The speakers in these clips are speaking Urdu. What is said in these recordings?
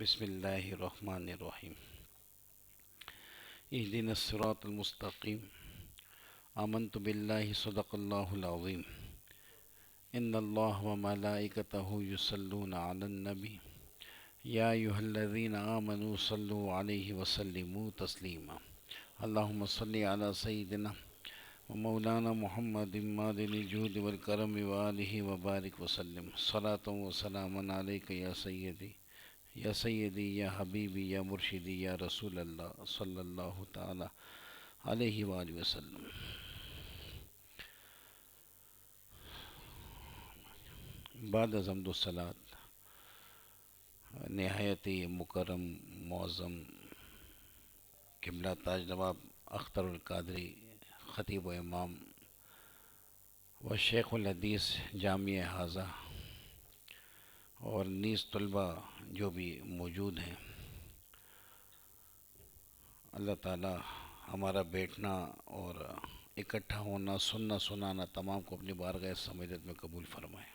بسم اللہ الرحمن الرحیم اہدنا الصراط المستقیم آمنت باللہ صدق اللہ العظیم ان اللہ وملائکتہ یصلون علی النبی یا ایہا الذین آمنوا صلوا علیہ وسلموا تسلیما اللہم صلی علی سیدنا ومولانا محمد مادن الجود والکرم وآلہ وبارک وسلم صلاة وسلاما علیک یا سیدی یا حبیبی یا مرشدی یا رسول اللہ صلی اللہ تعالی علیہ وآلہ وسلم۔ بعد از حمد و صلات نہایت مکرم معظم قبلہ تاج نواب اختر القادری خطیب و امام و شیخ الحدیث جامعہ حاضہ اور نیز طلبہ جو بھی موجود ہیں، اللہ تعالی ہمارا بیٹھنا اور اکٹھا ہونا، سننا سنانا تمام کو اپنی بارگاہ سمجدت میں قبول فرمائے۔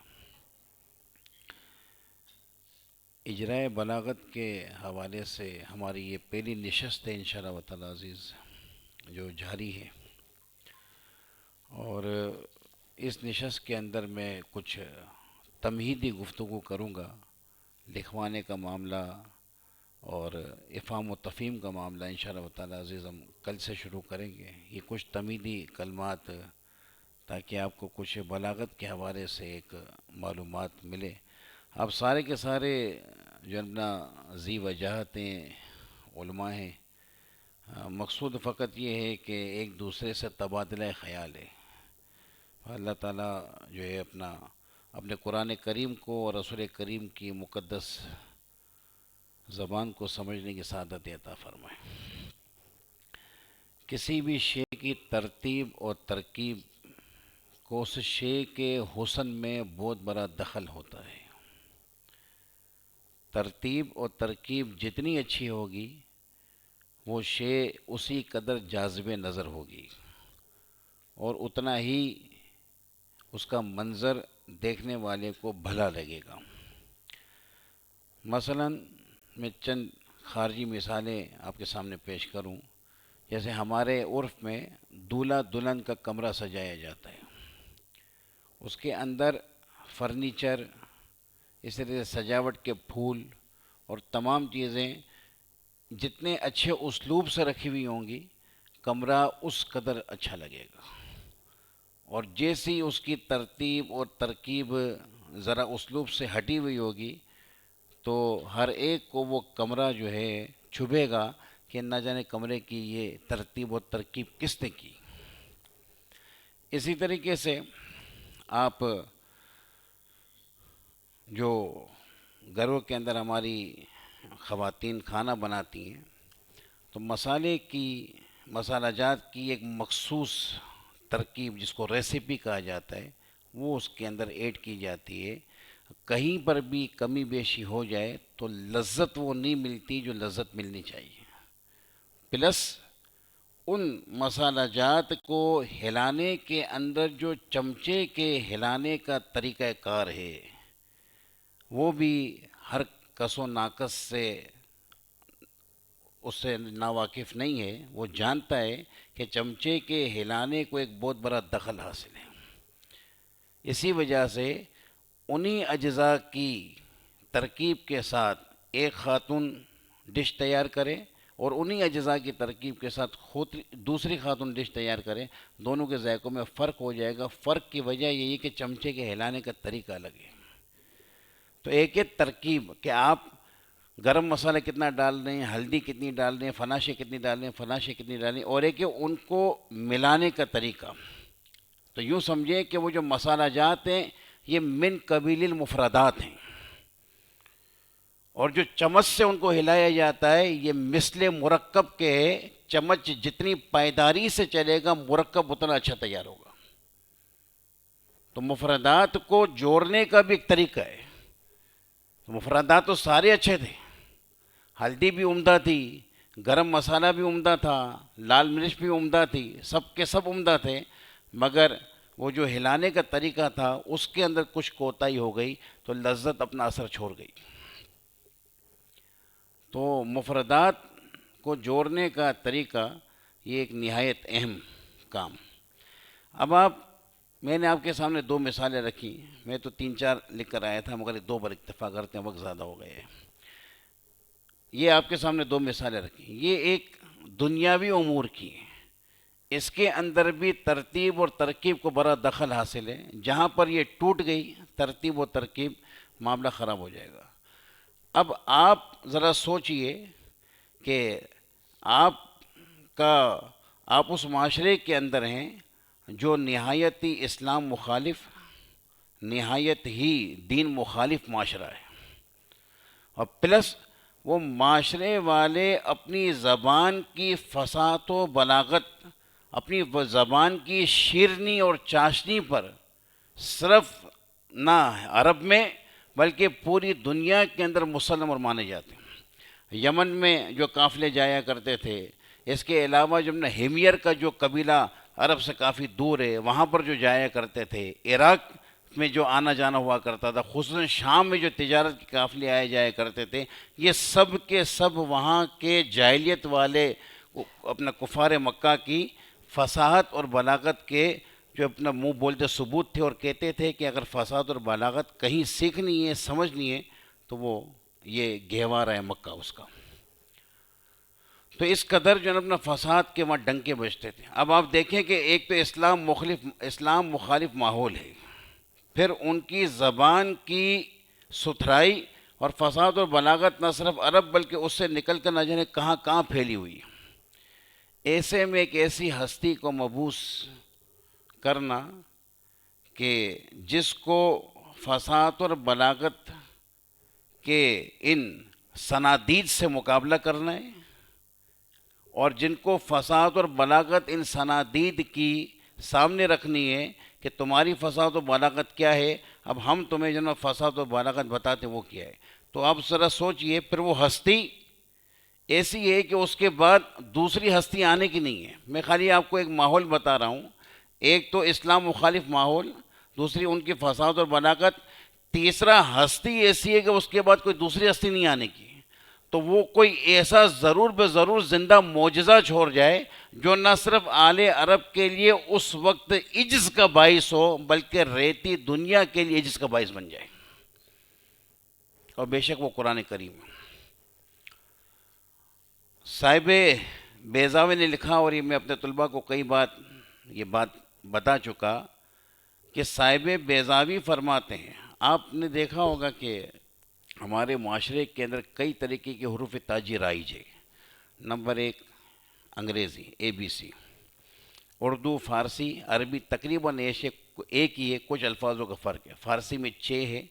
اجرائے بلاغت کے حوالے سے ہماری یہ پہلی نشست ہے انشاءاللہ تعالی عزیز جو جاری ہے، اور اس نشست کے اندر میں کچھ تمہیدی گفتگو کروں گا۔ لکھوانے کا معاملہ اور افہام و تفہیم کا معاملہ انشاءاللہ تعالی عزیز ہم کل سے شروع کریں گے۔ یہ کچھ تمہیدی کلمات تاکہ آپ کو کچھ بلاغت کے حوالے سے ایک معلومات ملے۔ آپ سارے کے سارے جو اپنا ذی وجاہت ہیں، علماء ہیں، مقصود فقط یہ ہے کہ ایک دوسرے سے تبادلہ خیال ہے۔ اللہ تعالیٰ جو ہے اپنے قرآن کریم کو اور رسول کریم کی مقدس زبان کو سمجھنے کی سعادت عطا فرمائے۔ کسی بھی شے کی ترتیب اور ترکیب کو اس شے کے حسن میں بہت بڑا دخل ہوتا ہے۔ ترتیب اور ترکیب جتنی اچھی ہوگی وہ شے اسی قدر جاذب نظر ہوگی اور اتنا ہی اس کا منظر دیکھنے والے کو بھلا لگے گا۔ مثلا میں چند خارجی مثالیں آپ کے سامنے پیش کروں۔ جیسے ہمارے عرف میں دولہا دلہن کا کمرہ سجایا جاتا ہے، اس کے اندر فرنیچر، اس طرح سے سجاوٹ کے پھول اور تمام چیزیں جتنے اچھے اسلوب سے رکھی ہوئی ہوں گی کمرہ اس قدر اچھا لگے گا، اور جیسی اس کی ترتیب اور ترکیب ذرا اسلوب سے ہٹی ہوئی ہوگی تو ہر ایک کو وہ کمرہ جو ہے چھبھے گا کہ نہ جانے کمرے کی یہ ترتیب اور ترکیب کس نے کی۔ اسی طریقے سے آپ جو گھروں کے اندر ہماری خواتین کھانا بناتی ہیں تو مسالہ جات کی ایک مخصوص ترکیب جس کو ریسیپی کہا جاتا ہے وہ اس کے اندر ایڈ کی جاتی ہے۔ کہیں پر بھی کمی بیشی ہو جائے تو لذت وہ نہیں ملتی جو لذت ملنی چاہیے۔ پلس ان مسالہ جات کو ہلانے کے اندر جو چمچے کے ہلانے کا طریقہ کار ہے وہ بھی ہر کس و ناقص سے اس سے ناواقف نہیں ہے، وہ جانتا ہے کہ چمچے کے ہلانے کو ایک بہت بڑا دخل حاصل ہے۔ اسی وجہ سے انہی اجزاء کی ترکیب کے ساتھ ایک خاتون ڈش تیار کرے اور انہی اجزاء کی ترکیب کے ساتھ خود دوسری خاتون ڈش تیار کرے، دونوں کے ذائقوں میں فرق ہو جائے گا۔ فرق کی وجہ یہی ہے کہ چمچے کے ہلانے کا طریقہ الگ ہے۔ تو ایک ایک ترکیب کہ آپ گرم مسالہ کتنا ڈال رہے ہیں، ہلدی کتنی ڈال رہے ہیں، فناشے کتنی ڈال رہے ہیں، فناشے کتنی ڈال رہے ہیں، اور ایک ہے ان کو ملانے کا طریقہ۔ تو یوں سمجھیں کہ وہ جو مسالہ جات ہیں یہ من قبیل المفردات ہیں، اور جو چمچ سے ان کو ہلایا جاتا ہے یہ مثل مرکب کے ہے۔ چمچ جتنی پائیداری سے چلے گا مرکب اتنا اچھا تیار ہوگا۔ تو مفردات کو جوڑنے کا بھی ایک طریقہ ہے۔ مفردات تو سارے اچھے تھے، ہلدی بھی عمدہ تھی، گرم مسالہ بھی عمدہ تھا، لال مرچ بھی عمدہ تھی، سب کے سب عمدہ تھے، مگر وہ جو ہلانے کا طریقہ تھا اس کے اندر کچھ کوتاہی ہو گئی تو لذت اپنا اثر چھوڑ گئی۔ تو مفردات کو جوڑنے کا طریقہ یہ ایک نہایت اہم کام. اب میں نے آپ کے سامنے دو مثالیں رکھی. میں تو 3-4 لکھ کر آیا تھا مگر 2 پر اکتفا کرتے ہیں، وقت زیادہ ہو گئے. یہ آپ کے سامنے 2 مثالیں رکھی. یہ ایک دنیاوی امور کی ہے، اس کے اندر بھی ترتیب اور ترکیب کو بڑا دخل حاصل ہے. جہاں پر یہ ٹوٹ گئی ترتیب و ترکیب، معاملہ خراب ہو جائے گا. اب آپ ذرا سوچئے کہ آپ اس معاشرے کے اندر ہیں جو نہایت ہی اسلام مخالف، نہایت ہی دین مخالف معاشرہ ہے، اور پلس وہ معاشرے والے اپنی زبان کی فصاحت و بلاغت، اپنی زبان کی شیرنی اور چاشنی پر صرف نہ عرب میں بلکہ پوری دنیا کے اندر مسلم اور مانے جاتے ہیں. یمن میں جو قافلے جایا کرتے تھے، اس کے علاوہ جو ہیمیر کا جو قبیلہ عرب سے کافی دور ہے وہاں پر جو جایا کرتے تھے، عراق میں جو آنا جانا ہوا کرتا تھا، خصوصاً شام میں جو تجارت کے قافلے آئے جایا کرتے تھے، یہ سب کے سب وہاں کے جاہلیت والے اپنا کفار مکہ کی فصاحت اور بلاغت کے جو اپنا منہ بولتے ثبوت تھے، اور کہتے تھے کہ اگر فصاحت اور بلاغت کہیں سیکھنی ہے، سمجھنی ہے، تو وہ یہ گہوارہ ہے مکہ اس کا. تو اس قدر جو ہے اپنا فساد کے وہاں ڈنکے بجتے تھے. اب آپ دیکھیں کہ ایک تو اسلام مخالف ماحول ہے، پھر ان کی زبان کی ستھرائی اور فساد اور بلاغت نہ صرف عرب بلکہ اس سے نکل کر نہ جانے کہاں کہاں پھیلی ہوئی ہے. ایسے میں ایک ایسی ہستی کو مبعوث کرنا کہ جس کو فساد اور بلاغت کے ان صنادید سے مقابلہ کرنا ہے، اور جن کو فساد اور بلاغت ان صنادید کی سامنے رکھنی ہے کہ تمہاری فساد و بلاغت کیا ہے، اب ہم تمہیں جو فساد و بلاغت بتاتے وہ کیا ہے. تو آپ ذرا سوچئے، پھر وہ ہستی ایسی ہے کہ اس کے بعد دوسری ہستی آنے کی نہیں ہے. میں خالی آپ کو ایک ماحول بتا رہا ہوں، ایک تو اسلام مخالف ماحول، دوسری ان کی فساد اور بلاغت، تیسرا ہستی ایسی ہے کہ اس کے بعد کوئی دوسری ہستی نہیں آنے کی. تو وہ کوئی ایسا ضرور بے ضرور زندہ معجزہ چھوڑ جائے جو نہ صرف آل عرب کے لیے اس وقت عجز کا باعث ہو بلکہ رہتی دنیا کے لیے عجز کا باعث بن جائے. اور بے شک وہ قرآن کریم ہے. صاحب بیضاوی نے لکھا، اور یہ میں اپنے طلباء کو کئی بات یہ بات بتا چکا، کہ صاحب بیضاوی فرماتے ہیں، آپ نے دیکھا ہوگا کہ ہمارے معاشرے کے اندر کئی طریقے کے حروف تاجی رائج ہے. نمبر 1 انگریزی ABC، اردو، فارسی، عربی تقریباً ایک ہی ہے، کچھ الفاظوں کا فرق ہے. فارسی میں 6 ہے،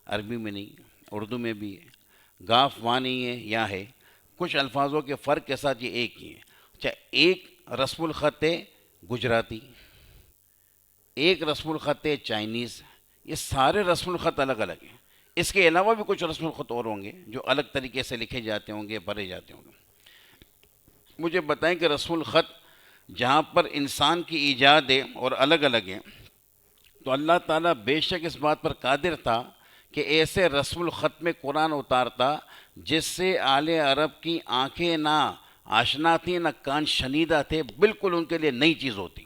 عربی میں نہیں، اردو میں بھی ہے. گاف وہاں نہیں ہے، یہاں ہے. کچھ الفاظوں کے فرق کے ساتھ یہ ایک ہی ہے. اچھا، ایک رسم الخط ہے گجراتی، ایک رسم الخط ہے چائنیز. یہ سارے رسم الخط الگ الگ ہیں. اس کے علاوہ بھی کچھ رسم الخط اور ہوں گے جو الگ طریقے سے لکھے جاتے ہوں گے، پڑھے جاتے ہوں گے. مجھے بتائیں کہ رسم الخط جہاں پر انسان کی ایجاد ہے اور الگ الگ ہیں، تو اللہ تعالیٰ بے شک اس بات پر قادر تھا کہ ایسے رسم الخط میں قرآن اتارتا جس سے آل عرب کی آنکھیں نہ آشنا تھیں نہ کان شنیدہ تھے، بالکل ان کے لیے نئی چیز ہوتی.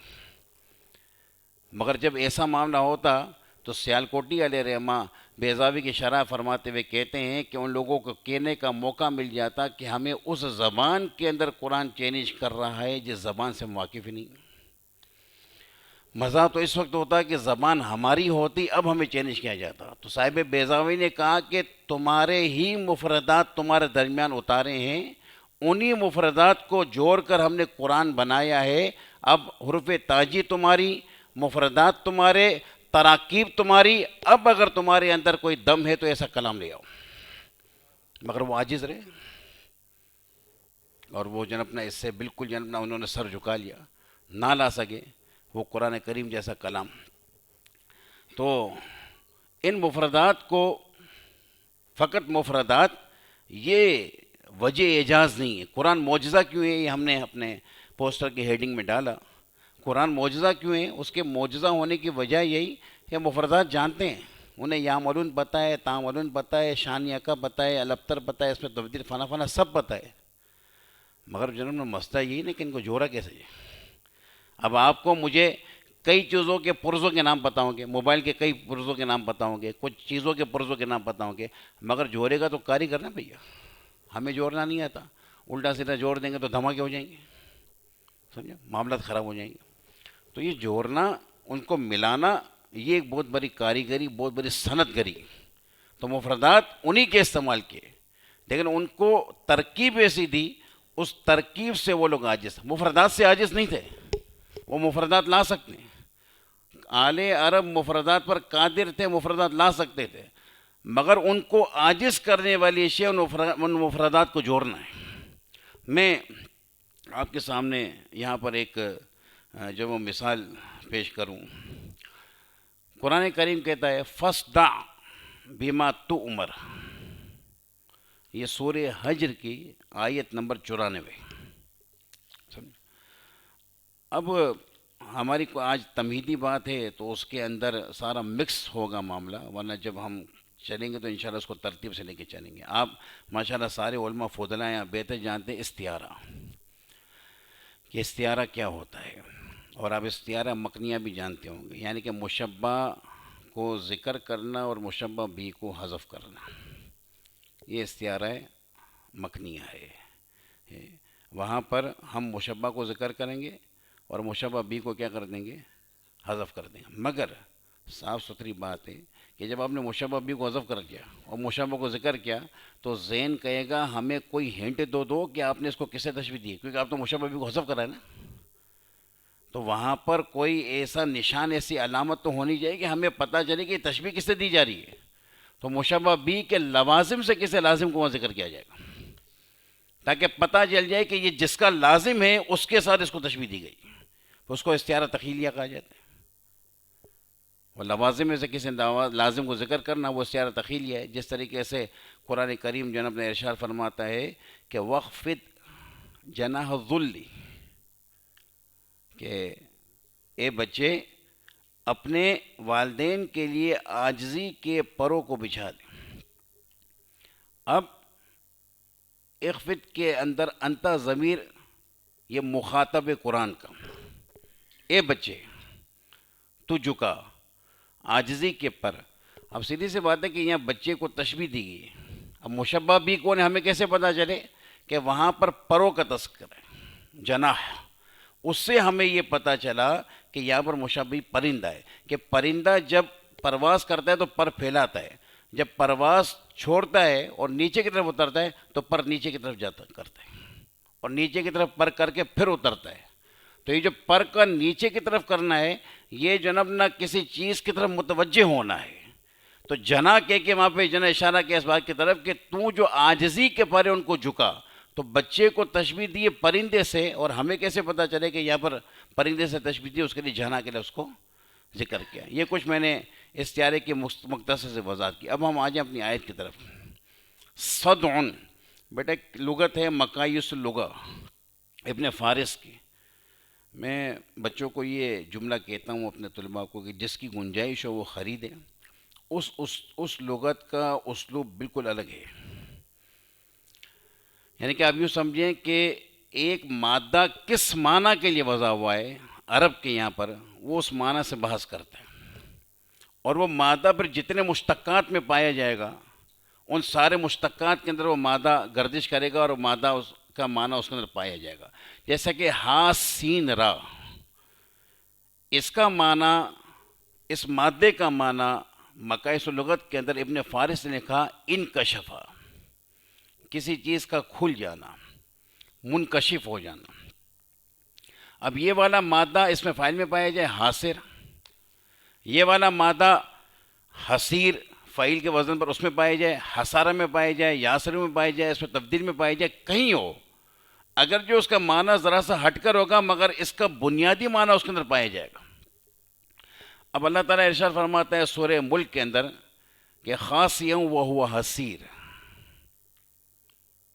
مگر جب ایسا معاملہ ہوتا تو سیالکوٹی علیہ رحمہ بیضاوی کی شرح فرماتے ہوئے کہتے ہیں کہ ان لوگوں کو کہنے کا موقع مل جاتا کہ ہمیں اس زبان کے اندر قرآن چینج کر رہا ہے جس زبان سے ہم واقف ہی نہیں. مزہ تو اس وقت ہوتا کہ زبان ہماری ہوتی، اب ہمیں چینج کیا جاتا. تو صاحب بیضاوی نے کہا کہ تمہارے ہی مفردات تمہارے درمیان اتارے ہیں، انہی مفردات کو جوڑ کر ہم نے قرآن بنایا ہے. اب حروف تاجی تمہاری، مفردات تمہارے، تراکیب تمہاری. اب اگر تمہارے اندر کوئی دم ہے تو ایسا کلام لے آؤ. مگر وہ عاجز رہے، اور وہ جنبنا اس سے بالکل جنبنا انہوں نے سر جھکا لیا، نہ لا سکے وہ قرآن کریم جیسا کلام. تو ان مفردات کو، فقط مفردات، یہ وجہ اعجاز نہیں ہے. قرآن معجزہ کیوں ہے، یہ ہم نے اپنے پوسٹر کی ہیڈنگ میں ڈالا. قرآن معجزہ کیوں ہے؟ اس کے معجزہ ہونے کی وجہ یہی کہ مفردات جانتے ہیں، انہیں یعملون پتہ ہے، تعملون پتہ ہے، شان یکا پتہ ہے، الابتر پتہ ہے، اس میں تبدیل فنا فنا سب پتہ ہے، مگر جنہوں نے مسئلہ یہی نہیں کہ ان کو جوڑا کیسے ہے۔ اب آپ کو مجھے کئی چیزوں کے پرزوں کے نام پتہ ہوں گے، موبائل کے کئی پرزوں کے نام پتہ ہوں گے، کچھ چیزوں کے پرزوں کے نام پتہ ہوں گے، مگر جوڑے گا تو کاریگر نا بھیا، ہمیں جوڑنا نہیں آتا، الٹا سیدھا جوڑ دیں گے تو دھماکے ہو جائیں گے، سمجھا، معاملات خراب ہو جائیں گے۔ تو یہ جوڑنا، ان کو ملانا، یہ ایک بہت بڑی کاریگری، بہت بڑی صنعت گری۔ تو مفردات انہی کے استعمال کیے، لیکن ان کو ترکیب ایسی دی، اس ترکیب سے وہ لوگ عاجز، مفردات سے عاجز نہیں تھے، وہ مفردات لا سکتے ہیں، آل عرب مفردات پر قادر تھے، مفردات لا سکتے تھے، مگر ان کو عاجز کرنے والی اشیاء ان مفردات کو جوڑنا ہے۔ میں آپ کے سامنے یہاں پر ایک جو میں مثال پیش کروں، قرآن کریم کہتا ہے فَاصْدَعْ بِمَا تُؤْمَرْ، یہ سورہ حجر کی آیت نمبر 94۔ اب ہماری کو آج تمہیدی بات ہے تو اس کے اندر سارا مکس ہوگا معاملہ، ورنہ جب ہم چلیں گے تو انشاءاللہ اس کو ترتیب سے لے کے چلیں گے۔ آپ ماشاءاللہ سارے علماء فضلاء یہاں بہتر جانتے ہیں استعارہ، کہ استعارہ کیا ہوتا ہے، اور آپ استعارہ مکنیہ بھی جانتے ہوں گے، یعنی کہ مشبہ کو ذکر کرنا اور مشبہ بھی کو حذف کرنا، یہ استعارہ مکنیہ ہے۔ وہاں پر ہم مشبہ کو ذکر کریں گے اور مشبہ بھی کو کیا کر دیں گے، حذف کر دیں گے، مگر صاف ستھری بات ہے کہ جب آپ نے مشبہ بھی کو حذف کر دیا اور مشبہ کو ذکر کیا تو ذہن کہے گا ہمیں کوئی ہنٹ دو کہ آپ نے اس کو کسے تشبیہ دی، کیونکہ آپ تو مشبہ بھی کو حذف کرا ہے نا، تو وہاں پر کوئی ایسا نشان، ایسی علامت تو ہونی چاہیے کہ ہمیں پتہ چلے کہ یہ تشبیہ کس سے دی جا رہی ہے، تو مشبہ بھی کے لوازم سے کسے لازم کو وہاں ذکر کیا جائے گا، تاکہ پتہ چل جائے کہ یہ جس کا لازم ہے اس کے ساتھ اس کو تشبیہ دی گئی، تو اس کو استعارہ تخیلیہ کہا جاتا ہے۔ وہ لوازم میں سے کسی لازم کو ذکر کرنا وہ استعارہ تخیلیہ ہے، جس طریقے سے قرآن کریم جو اپنے ارشاد فرماتا ہے کہ وَخْفِضْ جَنَاحَ الذُّلِّ، کہ اے بچے اپنے والدین کے لیے عاجزی کے پروں کو بچھا دیں۔ اب اخفت کے اندر انتا ضمیر یہ مخاطب قرآن کا، اے بچے تو جھکا عاجزی کے پر، اب سیدھی سی بات ہے کہ یہاں بچے کو تشبیہ دی گئی ہے، اب مشبہ بھی کون ہے ہمیں کیسے پتہ چلے کہ وہاں پر پروں کا تذکر ہے، جناح، اس سے ہمیں یہ پتہ چلا کہ یہاں پر مشبہ پرندہ ہے، کہ پرندہ جب پرواز کرتا ہے تو پر پھیلاتا ہے، جب پرواز چھوڑتا ہے اور نیچے کی طرف اترتا ہے تو پر نیچے کی طرف جاتا کرتا ہے، اور نیچے کی طرف پر کر کے پھر اترتا ہے، تو یہ جو پر کا نیچے کی طرف کرنا ہے یہ جناب نہ کسی چیز کی طرف متوجہ ہونا ہے، تو جنا کہہ کے وہاں پہ جنا اشارہ کیا اس بات کی طرف کہ تو جو عاجزی کے پر ان کو جھکا، تو بچے کو تشبیہ دیے پرندے سے، اور ہمیں کیسے پتہ چلے کہ یہاں پر پرندے سے تشبیہ دی، اس کے لیے جنا کے لیے اس کو ذکر کیا۔ یہ کچھ میں نے استعارے کی مختصر سے وضاحت کی۔ اب ہم آ جائیں اپنی آیت کی طرف۔ صدعن بیٹا ایک لغت ہے مقایس اللغہ ابن فارس کی، میں بچوں کو یہ جملہ کہتا ہوں اپنے طلباء کو کہ جس کی گنجائش ہو وہ خریدے، اس لغت کا اسلوب بالکل الگ ہے، یعنی کہ آپ یوں سمجھیں کہ ایک مادہ کس معنی کے لیے وضع ہوا ہے عرب کے یہاں پر، وہ اس معنی سے بحث کرتا ہے، اور وہ مادہ پر جتنے مشتقات میں پایا جائے گا ان سارے مشتقات کے اندر وہ مادہ گردش کرے گا اور وہ مادہ اس کا معنی اس کے اندر پایا جائے گا۔ جیسا کہ ہا سین را، اس کا معنی، اس مادے کا معنی مقایس اللغت کے اندر ابن فارس نے لکھا انکشفا، کسی چیز کا کھل جانا، منکشف ہو جانا۔ اب یہ والا مادہ اس میں فاعل میں پایا جائے حاصر، یہ والا مادہ حسیر فاعل کے وزن پر اس میں پایا جائے، حسارہ میں پایا جائے، یاسر میں پایا جائے، اس میں تبدیل میں پایا جائے، کہیں ہو، اگر جو اس کا معنی ذرا سا ہٹ کر ہوگا مگر اس کا بنیادی معنی اس کے اندر پایا جائے گا۔ اب اللہ تعالیٰ ارشاد فرماتا ہے سورہ ملک کے اندر کہ خاصیًا وہو حسیر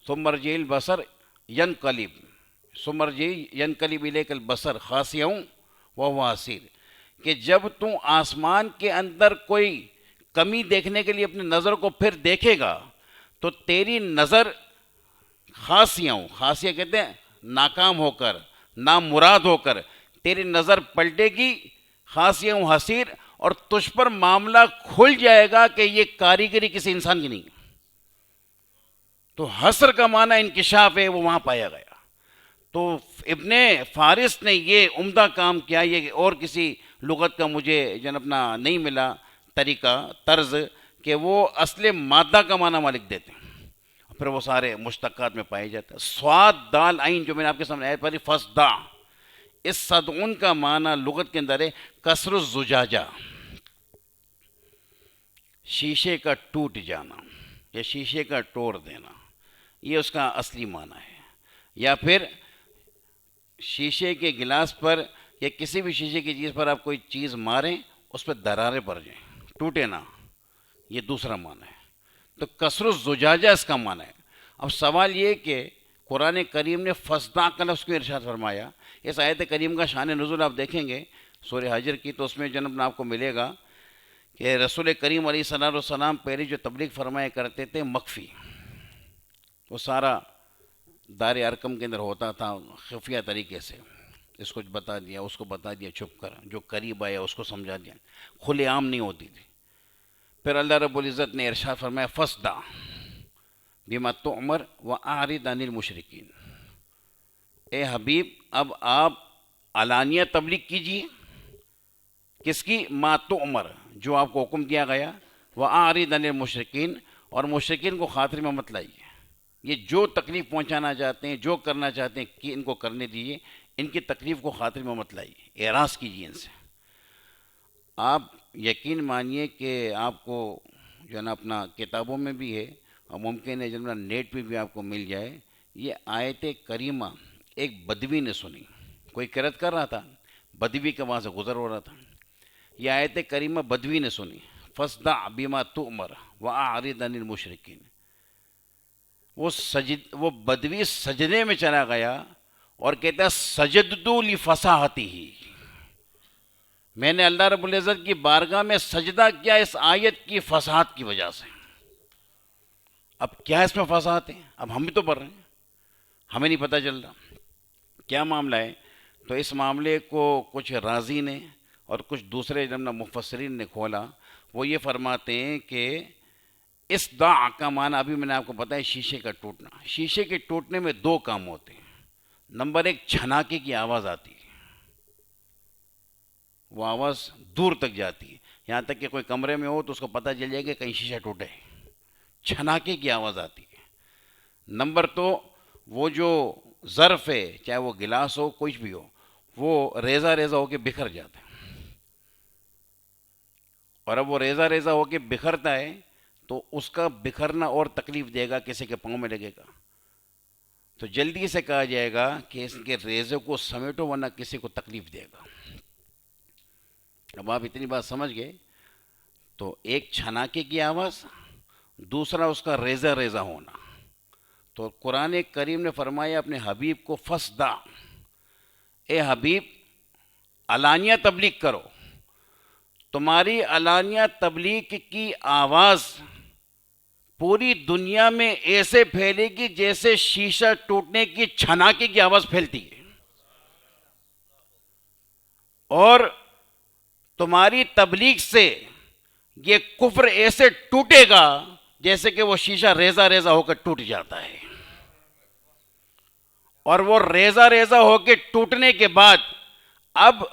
ثم ارجع البصر ینقلب ثم ارجع ینقلب الیک البصر خاصیًا وہو حسیر، کہ جب تم آسمان کے اندر کوئی کمی دیکھنے کے لیے اپنی نظر کو پھر دیکھے گا تو تیری نظر خاصیہ کہتے ہیں ناکام ہو کر، نامراد ہو کر تیری نظر پلٹے گی، خاصیہ حسیر، اور تجھ پر معاملہ کھل جائے گا کہ یہ کاریگری کسی انسان کی نہیں۔ تو حسر کا معنی انکشاف ہے، وہ وہاں پایا گیا۔ تو ابن فارس نے یہ عمدہ کام کیا، یہ اور کسی لغت کا مجھے اپنا نہیں ملا طریقہ، طرز، کہ وہ اصل مادہ کا معنی مالک دیتے ہیں، پھر وہ سارے مشتقات میں پائے جاتے ہیں۔ صاد دال عین جو میں نے آپ کے سامنے آیت پڑھی، فصدع، اس صدعن کا معنی لغت کے اندر ہے کسر الزجاجہ، شیشے کا ٹوٹ جانا یا شیشے کا توڑ دینا، یہ اس کا اصلی معنی ہے۔ یا پھر شیشے کے گلاس پر یا کسی بھی شیشے کی چیز پر آپ کوئی چیز ماریں، اس پہ دراریں پڑ جائیں، ٹوٹے نہ، یہ دوسرا معنی ہے۔ تو کسر الزجاجہ اس کا معنی ہے۔ اب سوال یہ کہ قرآن کریم نے فصدع کا لفظ کیوں ارشاد فرمایا؟ اس آیت کریم کا شان نزول آپ دیکھیں گے سورہ حجر کی، تو اس میں آپ کو ملے گا کہ رسول کریم علیہ الصلوۃ والسلام پہلے جو تبلیغ فرمایا کرتے تھے مخفی، وہ سارا دار ارکم کے اندر ہوتا تھا خفیہ طریقے سے، اس کو بتا دیا، اس کو بتا دیا چھپ کر، جو قریب آیا اس کو سمجھا دیا، کھلے عام نہیں ہوتی تھی۔ پھر اللہ رب العزت نے ارشاد فرمایا فصدع بما تؤمر واعرض عن المشرکین، اے حبیب اب آپ علانیہ تبلیغ کیجیے، کس کی؟ ما تؤمر، جو آپ کو حکم دیا گیا، واعرض عن المشرکین، اور مشرکین کو خاطر میں مت لائیے، یہ جو تکلیف پہنچانا چاہتے ہیں، جو کرنا چاہتے ہیں کہ ان کو کرنے دیجیے، ان کی تکلیف کو خاطر میں مت لائیے، اعراض کیجیے ان سے۔ آپ یقین مانیے کہ آپ کو اپنا کتابوں میں بھی ہے اور ممکن ہے نیٹ پہ بھی آپ کو مل جائے، یہ آیت کریمہ ایک بدوی نے سنی، کوئی قرأت کر رہا تھا، بدوی کے وہاں سے گزر ہو رہا تھا، یہ آیت کریمہ بدوی نے سنی، فصدع بما تؤمر واعرض عن المشرکین۔ وہ بدوی سجدے میں چلا گیا اور کہتا ہے سجدت لفصاحتہ، میں نے اللہ رب العزت کی بارگاہ میں سجدہ کیا اس آیت کی فصاحت کی وجہ سے۔ اب کیا اس میں فصاحت ہے؟ اب ہم بھی تو پڑھ رہے ہیں، ہمیں نہیں پتہ چل رہا کیا معاملہ ہے۔ تو اس معاملے کو کچھ راضی نے اور کچھ دوسرے مفسرین نے کھولا، وہ یہ فرماتے ہیں کہ اس دع کا معنی ابھی میں نے آپ کو بتایا شیشے کا ٹوٹنا۔ شیشے کے ٹوٹنے میں دو کام ہوتے ہیں، نمبر ایک چھناکے کی آواز آتی ہے، وہ آواز دور تک جاتی ہے، یہاں تک کہ کوئی کمرے میں ہو تو اس کو پتہ چل جائے کہ کہیں شیشہ ٹوٹے، چھناکے کی آواز آتی ہے۔ نمبر تو وہ جو ظرف ہے، چاہے وہ گلاس ہو کچھ بھی ہو، وہ ریزہ ریزہ ہو کے بکھر جاتا ہے، اور اب وہ ریزہ ریزہ ہو کے بکھرتا ہے تو اس کا بکھرنا اور تکلیف دے گا، کسی کے پاؤں میں لگے گا، تو جلدی سے کہا جائے گا کہ اس کے ریزے کو سمیٹو ورنہ کسی کو تکلیف دے گا۔ اب آپ اتنی بات سمجھ گئے، تو ایک چھناکے کی آواز، دوسرا اس کا ریزہ ریزہ ہونا۔ تو قرآن کریم نے فرمایا اپنے حبیب کو فصدع، اے حبیب علانیہ تبلیغ کرو، تمہاری علانیہ تبلیغ کی آواز پوری دنیا میں ایسے پھیلے گی جیسے شیشہ ٹوٹنے کی چھناکے کی آواز پھیلتی ہے، اور تمہاری تبلیغ سے یہ کفر ایسے ٹوٹے گا جیسے کہ وہ شیشہ ریزہ ریزہ ہو کر ٹوٹ جاتا ہے، اور وہ ریزہ ریزہ ہو کے ٹوٹنے کے بعد اب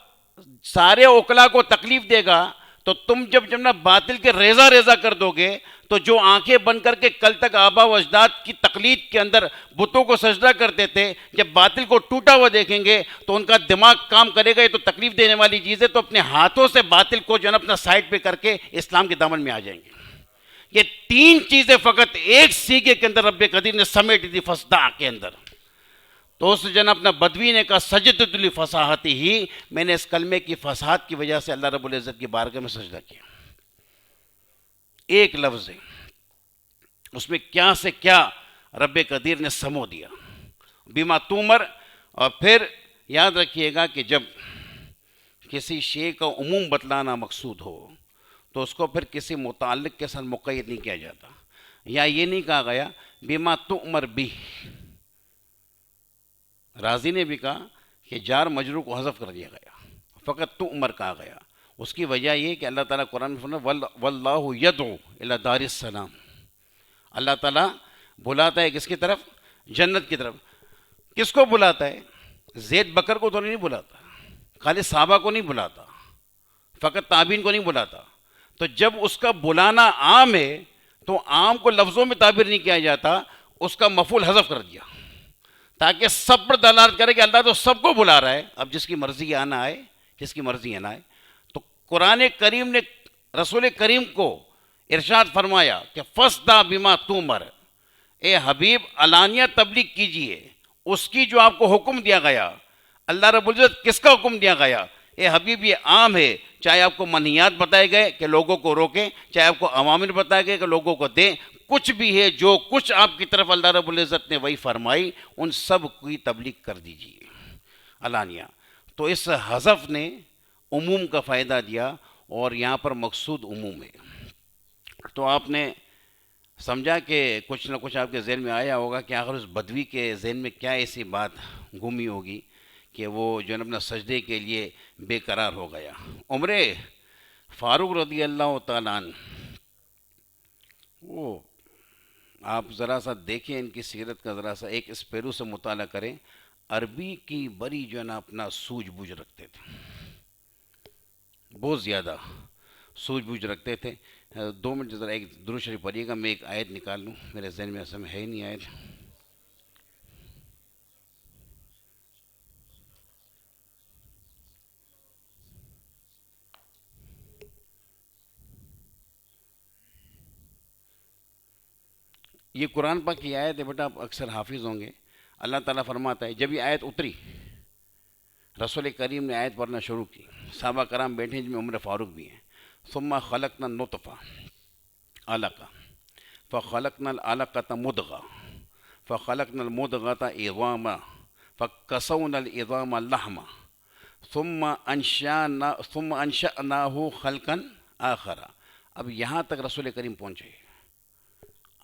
سارے اوکلا کو تکلیف دے گا۔ تو تم جب باطل کے ریزہ ریزہ کر دو گے تو جو آنکھیں بند کر کے کل تک آبا و اجداد کی تقلید کے اندر بتوں کو سجدہ کرتے تھے، جب باطل کو ٹوٹا ہوا دیکھیں گے تو ان کا دماغ کام کرے گا، یہ تو تکلیف دینے والی چیز ہے، تو اپنے ہاتھوں سے باطل کو اپنا سائڈ پہ کر کے اسلام کے دامن میں آ جائیں گے۔ یہ تین چیزیں فقط ایک سیگے کے اندر رب قدیر نے سمیٹ دی فصدع کے اندر۔ تو اس اپنا بدوی نے کہا سجدت لفصاحتہ، میں نے اس کلمے کی فصاحت کی وجہ سے اللہ رب العزت کی بارگاہ میں سجدہ کیا۔ ایک لفظ ہے، اس میں کیا سے کیا رب قدیر نے سمو دیا، بما تؤمر۔ اور پھر یاد رکھیے گا کہ جب کسی شے کا عموم بتلانا مقصود ہو تو اس کو پھر کسی متعلق کے ساتھ مقید نہیں کیا جاتا، یا یہ نہیں کہا گیا بما تؤمر بھی. رازی نے بھی کہا کہ جار مجرور کو حذف کر دیا گیا، فقط تؤمر کہا گیا. اس کی وجہ یہ کہ اللہ تعالیٰ قرآن میں فرمایا واللہ یدعو الی دار السلام، اللہ تعالیٰ بلاتا ہے کس کی طرف؟ جنت کی طرف. کس کو بلاتا ہے؟ زید بکر کو تو نہیں بلاتا، خالد صحابہ کو نہیں بلاتا، فقط تابعین کو نہیں بلاتا. تو جب اس کا بلانا عام ہے تو عام کو لفظوں میں تعبیر نہیں کیا جاتا، اس کا مفعول حذف کر دیا تاکہ سب پر دلالت کرے کہ اللہ تو سب کو بلا رہا ہے. اب جس کی مرضی آنا آئے، جس کی مرضی آنا آئے. تو قرآن کریم نے رسول کریم کو ارشاد فرمایا کہ فَاسْدَعْ بِمَا تُؤْمَرْ، اے حبیب علانیہ تبلیغ کیجئے اس کی جو آپ کو حکم دیا گیا. اللہ رب العزت کس کا حکم دیا گیا؟ اے حبیب یہ عام ہے، چاہے آپ کو منہیات بتائے گئے کہ لوگوں کو روکیں، چاہے آپ کو اوامر بتائے گئے کہ لوگوں کو دیں، کچھ بھی ہے جو کچھ آپ کی طرف اللہ رب العزت نے وہی فرمائی ان سب کی تبلیغ کر دیجیے علانیہ. تو اس حذف نے عموم کا فائدہ دیا اور یہاں پر مقصود عموم ہے. تو آپ نے سمجھا کہ کچھ نہ کچھ آپ کے ذہن میں آیا ہوگا کہ آخر اس بدوی کے ذہن میں کیا ایسی بات گمی ہوگی کہ وہ جو اپنا سجدے کے لیے بے قرار ہو گیا. عمر فاروق رضی اللہ تعالیٰ عنہ، وہ آپ ذرا سا دیکھیں ان کی سیرت کا، ذرا سا ایک اس پہلو سے مطالعہ کریں. عربی کی بڑی جو ہے نا اپنا سوجھ بوجھ رکھتے تھے، بہت زیادہ سوجھ بوجھ رکھتے تھے. 2 منٹ ذرا ایک درود شریف پڑھیے گا، میں ایک آیت نکال لوں، میرے ذہن میں اصل میں ہے ہی نہیں آیت. یہ قرآن پاک کی آیت ہے بیٹا، آپ اکثر حافظ ہوں گے. اللہ تعالیٰ فرماتا ہے جب یہ آیت اتری، رسول کریم نے آیت پڑھنا شروع کی، صحابہ کرام بیٹھے ہیں جن میں عمر فاروق بھی ہیں. ثم خلقنا النطفہ علقہ فخلقنا العلقۃ مضغہ فخلقنا المضغۃ عظاما فکسونا العظام لحما ثم انشأناہ خلقا آخر. اب یہاں تک رسول کریم پہنچے،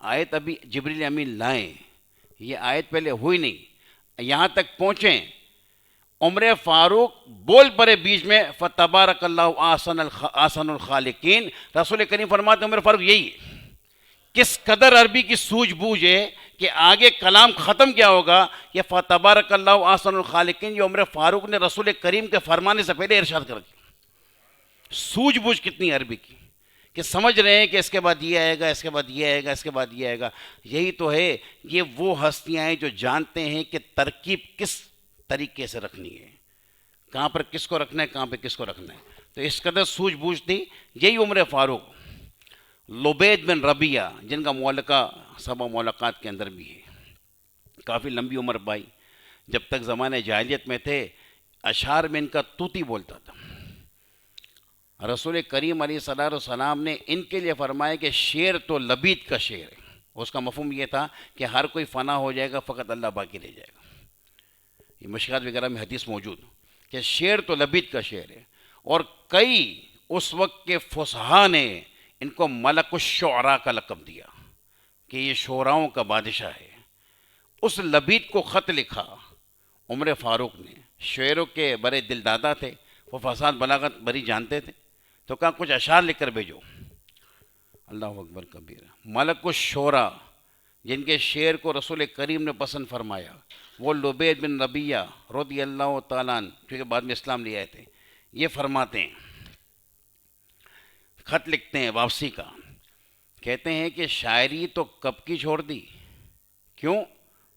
آیت ابھی جبریل امین لائیں، یہ آیت پہلے ہوئی نہیں، یہاں تک پہنچیں. عمر فاروق بول پڑے بیچ میں فتبارک اللہ احسن الخالقین. رسول کریم فرماتے عمر فاروق یہی ہے. کس قدر عربی کی سوجھ بوجھ ہے کہ آگے کلام ختم کیا ہوگا، یہ فتبارک اللہ احسن الخالقین یہ عمر فاروق نے رسول کریم کے فرمانے سے پہلے ارشاد کر دیا. سوجھ بوجھ کتنی عربی کی کہ سمجھ رہے ہیں کہ اس کے بعد یہ آئے گا، اس کے بعد یہ آئے گا، اس کے بعد یہ آئے گا. یہی تو ہے، یہ وہ ہستیاں ہیں جو جانتے ہیں کہ ترکیب کس طریقے سے رکھنی ہے، کہاں پر کس کو رکھنا ہے، کہاں پہ کس کو رکھنا ہے. تو اس قدر سوجھ بوجھ تھی. یہی عمر فاروق. لبید بن ربیہ جن کا معلقہ سبع معلقات کے اندر بھی ہے، کافی لمبی عمر پائی. جب تک زمانہ جاہلیت میں تھے اشعار میں ان کا طوطی بولتا تھا. رسول کریم علیہ الصلوۃ والسلام نے ان کے لیے فرمایا کہ شعر تو لبید کا شعر ہے. اس کا مفہوم یہ تھا کہ ہر کوئی فنا ہو جائے گا، فقط اللہ باقی رہ جائے گا. یہ مشکات وغیرہ میں حدیث موجود کہ شعر تو لبید کا شعر ہے. اور کئی اس وقت کے فصحاء نے ان کو ملک الشعراء کا لقب دیا کہ یہ شعراؤں کا بادشاہ ہے. اس لبید کو خط لکھا عمر فاروق نے. شعروں کے بڑے دل دادا تھے، وہ فساد بلاغت بڑی جانتے تھے. تو کہا کچھ اشعار لکھ کر بھیجو. اللہ اکبر کبیر. ملک الشعراء جن کے شعر کو رسول کریم نے پسند فرمایا، وہ لبید بن ربیہ رضی اللہ تعالیٰ عنہ، کیونکہ بعد میں اسلام لے آئے تھے، یہ فرماتے ہیں، خط لکھتے ہیں واپسی کا. کہتے ہیں کہ شاعری تو کب کی چھوڑ دی، کیوں؟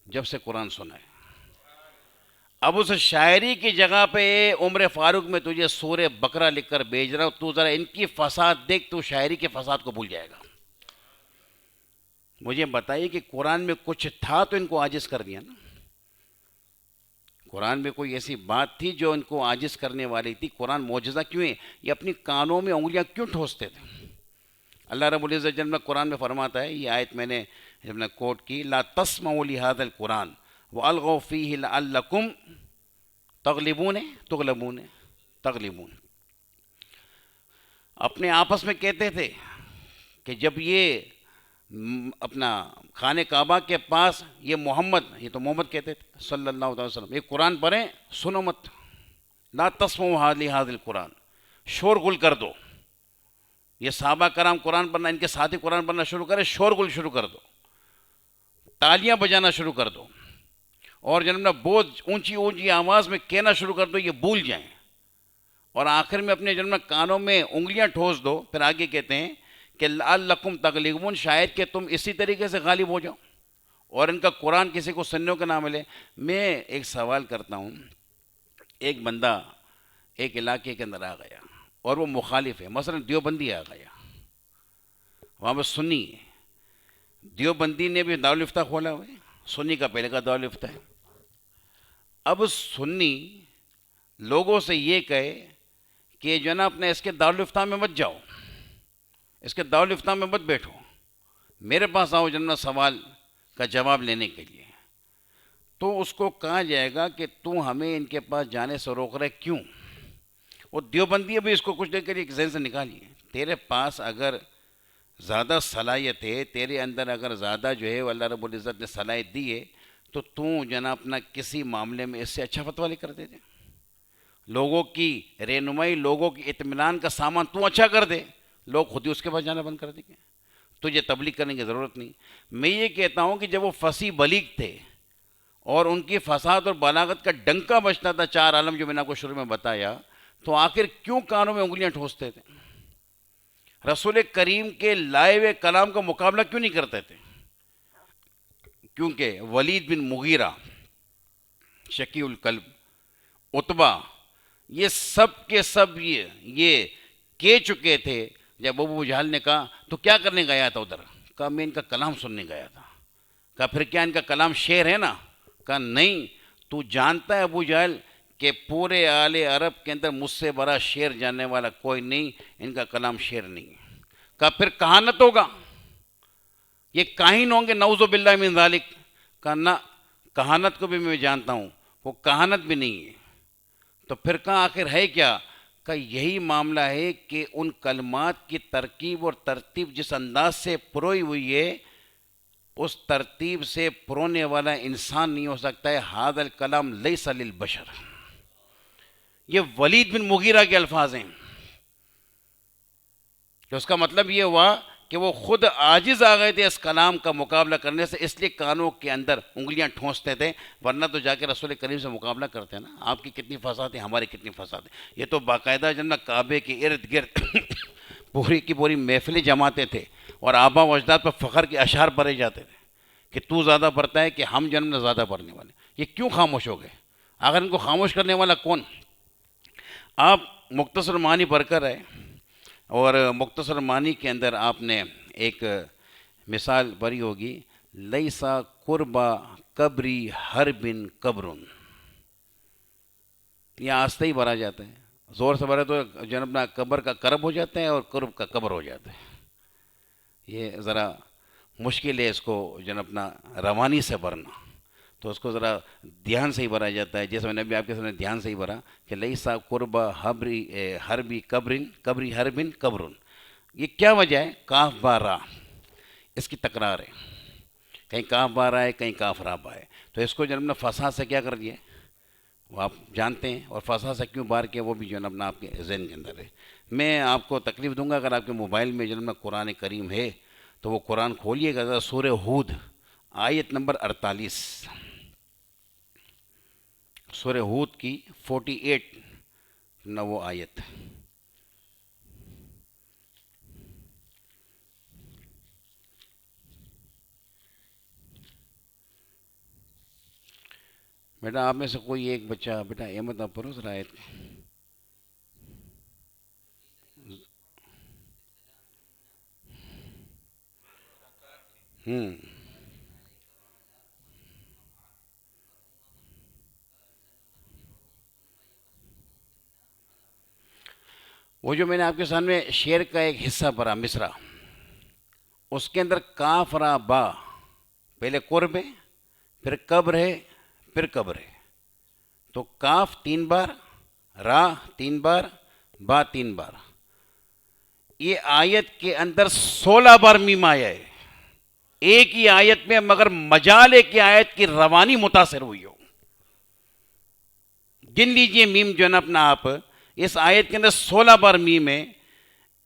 جب سے قرآن سنا ہے. اب اس شاعری کی جگہ پہ عمر فاروق میں تجھے سورہ بقرہ لکھ کر بھیج رہا ہوں، تو ذرا ان کی فساد دیکھ، تو شاعری کے فساد کو بھول جائے گا. مجھے بتائیے کہ قرآن میں کچھ تھا تو ان کو عاجز کر دیا نا. قرآن میں کوئی ایسی بات تھی جو ان کو عاجز کرنے والی تھی؟ قرآن معجزہ کیوں ہے؟ یہ اپنی کانوں میں انگلیاں کیوں ٹھوستے تھے؟ اللہ رب العزت جل قرآن میں فرماتا ہے، یہ آیت میں نے جب نے کوٹ کی، لا تسمعوا لهذا القرآن والغوا فیہ لعلکم تغلبون. اپنے آپس میں کہتے تھے کہ جب یہ اپنا خانہ کعبہ کے پاس یہ محمد، یہ تو محمد کہتے تھے صلی اللہ علیہ وسلم، یہ قرآن پڑھیں سنو مت، لا تسمعوا لہذا القرآن، شور گل کر دو. یہ صحابہ کرام قرآن پڑھنا، ان کے ساتھی قرآن پڑھنا شروع کرے، شور گل شروع کر دو، تالیاں بجانا شروع کر دو، اور جناب نا بہت اونچی اونچی آواز میں کہنا شروع کر دو، یہ بھول جائیں. اور آخر میں اپنے جناب کانوں میں انگلیاں ٹھوس دو. پھر آگے کہتے ہیں کہ لعلکم تغلبون، شاید کہ تم اسی طریقے سے غالب ہو جاؤ اور ان کا قرآن کسی کو سننے کو نہ ملے. میں ایک سوال کرتا ہوں، ایک بندہ ایک علاقے کے اندر آ گیا اور وہ مخالف ہے، مثلا دیوبندی آ گیا، وہاں پہ سنی ہے، دیوبندی نے بھی دارالفتہ کھولا ہوا ہے، سنی کا پہلے کا دارالفتہ ہے. اب سنی لوگوں سے یہ کہے کہ جو ہے نا اپنے اس کے دارالفتہ میں مت جاؤ، اس کے دارالفتہ میں مت بیٹھو، میرے پاس آؤ جناب سوال کا جواب لینے کے لیے. تو اس کو کہا جائے گا کہ تو ہمیں ان کے پاس جانے سے روک رہے کیوں؟ وہ دیوبندی ابھی اس کو کچھ دیر کے لیے ذہن سے نکالیے. تیرے پاس اگر زیادہ صلاحیت ہے، تیرے اندر اگر زیادہ جو ہے اللہ رب العزت نے صلاحیت دی ہے، تو جناب اپنا کسی معاملے میں اس سے اچھا فتویٰ لے کر دے دے. لوگوں کی رہنمائی، لوگوں کی اطمینان کا سامان تو اچھا کر دے، لوگ خود ہی اس کے پاس جانا بند کر دیں گے. تجھے تبلیغ کرنے کی ضرورت نہیں. میں یہ کہتا ہوں کہ جب وہ فصیح بلیغ تھے اور ان کی فصاحت اور بلاغت کا ڈنکا بجتا تھا چار عالم، جو میں نے آپ کو شروع میں بتایا، تو آخر کیوں کانوں میں انگلیاں ٹھوستے تھے؟ رسول کریم کے لائے ہوئے کلام کا مقابلہ کیوں نہیں کرتے تھے؟ کیونکہ ولید بن مغیرہ، شکی القلب، عتبہ، یہ سب کے سب یہ کہہ چکے تھے. جب ابو جہل نے کہا تو کیا کرنے گیا تھا ادھر؟ کہا میں ان کا کلام سننے گیا تھا. کہا پھر کیا ان کا کلام شعر ہے نا؟ کہا نہیں، تو جانتا ہے ابو جہل کہ پورے آل عرب کے اندر مجھ سے بڑا شعر جاننے والا کوئی نہیں، ان کا کلام شعر نہیں. کہا پھر کہانت ہوگا، یہ کاہن ہوں گے، نعوذ باللہ من ذالک. کہا نہ، کہانت کو بھی میں جانتا ہوں، وہ کہانت بھی نہیں ہے. تو پھر کہا آخر ہے کیا؟ کہ یہی معاملہ ہے کہ ان کلمات کی ترکیب اور ترتیب جس انداز سے پروئی ہوئی ہے، اس ترتیب سے پرونے والا انسان نہیں ہو سکتا ہے. ھذا الکلام لیس للبشر. یہ ولید بن مغیرہ کے الفاظ ہیں. تو اس کا مطلب یہ ہوا کہ وہ خود عاجز آ گئے تھے اس کلام کا مقابلہ کرنے سے، اس لیے کانوں کے اندر انگلیاں ٹھونستے تھے. ورنہ تو جا کے رسول کریم سے مقابلہ کرتے ہیں نا، آپ کی کتنی فساد ہے، ہماری کتنی فساد ہے. یہ تو باقاعدہ جناب کعبے کے ارد گرد پوری کی پوری محفلیں جماتے تھے اور آبا و اجداد پر فخر کے اشعار پڑھے جاتے تھے کہ تو زیادہ پڑھتا ہے کہ ہم جنم زیادہ پڑھنے والے. یہ کیوں خاموش ہو گئے؟ اگر ان کو خاموش کرنے والا کون؟ آپ مختصر معنی پڑھ کر آئے، اور مختصر معنی کے اندر آپ نے ایک مثال پڑھی ہوگی، لیسا قربا قبری حربن قبرن. یہ آستہ ہی بھرا جاتا ہے، زور سے بھرے تو جناب قبر کا کرب ہو جاتا ہے اور قرب کا قبر ہو جاتا ہے. یہ ذرا مشکل ہے اس کو جناب روانی سے بھرنا، تو اس کو ذرا دھیان سے ہی بھرا جاتا ہے. جیسے میں نے ابھی آپ کے سامنے دھیان سے ہی بھرا کہ لیسا قربا حربی قبرن قبری حربن قبرن. یہ کیا وجہ ہے؟ کاف با را، اس کی تکرار ہے. کہیں کاف با را ہے، کہیں کاف را با ہے. تو اس کو جناب نے فصاحت سے کیا کر دیا وہ آپ جانتے ہیں، اور فصاحت سے کیوں بار کیا وہ بھی جناب آپ کے ذہن کے اندر ہے. میں آپ کو تکلیف دوں گا، اگر آپ کے موبائل میں جناب قرآن کریم ہے تو وہ قرآن کھولیے گا، سورہ ہود آیت نمبر 48، سورہ ہود کی 48 نہ وہ آیت. بیٹا آپ میں سے کوئی ایک بچہ، بیٹا احمد آپ پڑھو ذرا آیت. وہ جو میں نے آپ کے سامنے شعر کا ایک حصہ پڑھا مصرع، اس کے اندر کاف را با، پہلے قرب ہے، پھر قبر ہے، پھر قبر ہے. تو کاف 3 بار، را 3 بار، با 3 بار. یہ آیت کے اندر 16 بار میم آیا ہے ایک ہی آیت میں، مگر مجالے کی آیت کی روانی متاثر ہوئی ہو. گن لیجئے میم جو ہے نا اپنا آپ، اس آیت کے اندر 16 بار میم ہے.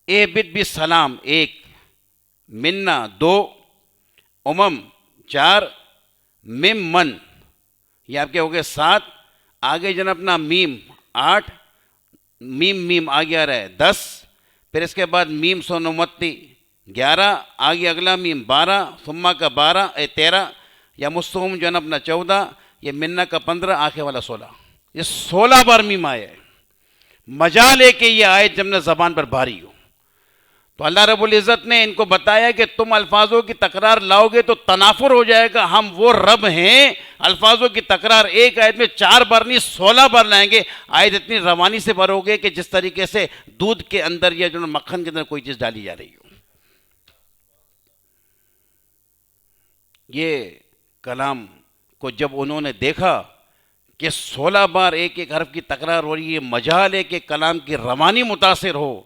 اے بت بھی سلام 1، منا 2، امم 4، مم من یہ آپ کے ہو گئے 7. آگے جو ہے نا اپنا میم 8، میم میم آگے آ رہا ہے 10. پھر اس کے بعد میم سونمتی 11، آگے اگلا میم 12، ثمہ کا 12 13، یا مستوم جو ہے نا اپنا 14، یہ منا کا 15، آخر والا 16. یہ 16 بار میم آیا ہے. مجال ہے کہ یہ آیت جب نہ زبان پر بھاری ہو. تو اللہ رب العزت نے ان کو بتایا کہ تم الفاظوں کی تکرار لاؤ گے تو تنافر ہو جائے گا. ہم وہ رب ہیں الفاظوں کی تکرار ایک آیت میں 4 بار نہیں 16 بار لائیں گے. آیت اتنی روانی سے بھرو گے کہ جس طریقے سے دودھ کے اندر یا جو مکھن کے اندر کوئی چیز ڈالی جا رہی ہو. یہ کلام کو جب انہوں نے دیکھا کہ 16 بار ایک ایک حرف کی تکرار ہو رہی ہے، مجال ہے کہ کلام کی روانی متاثر ہو،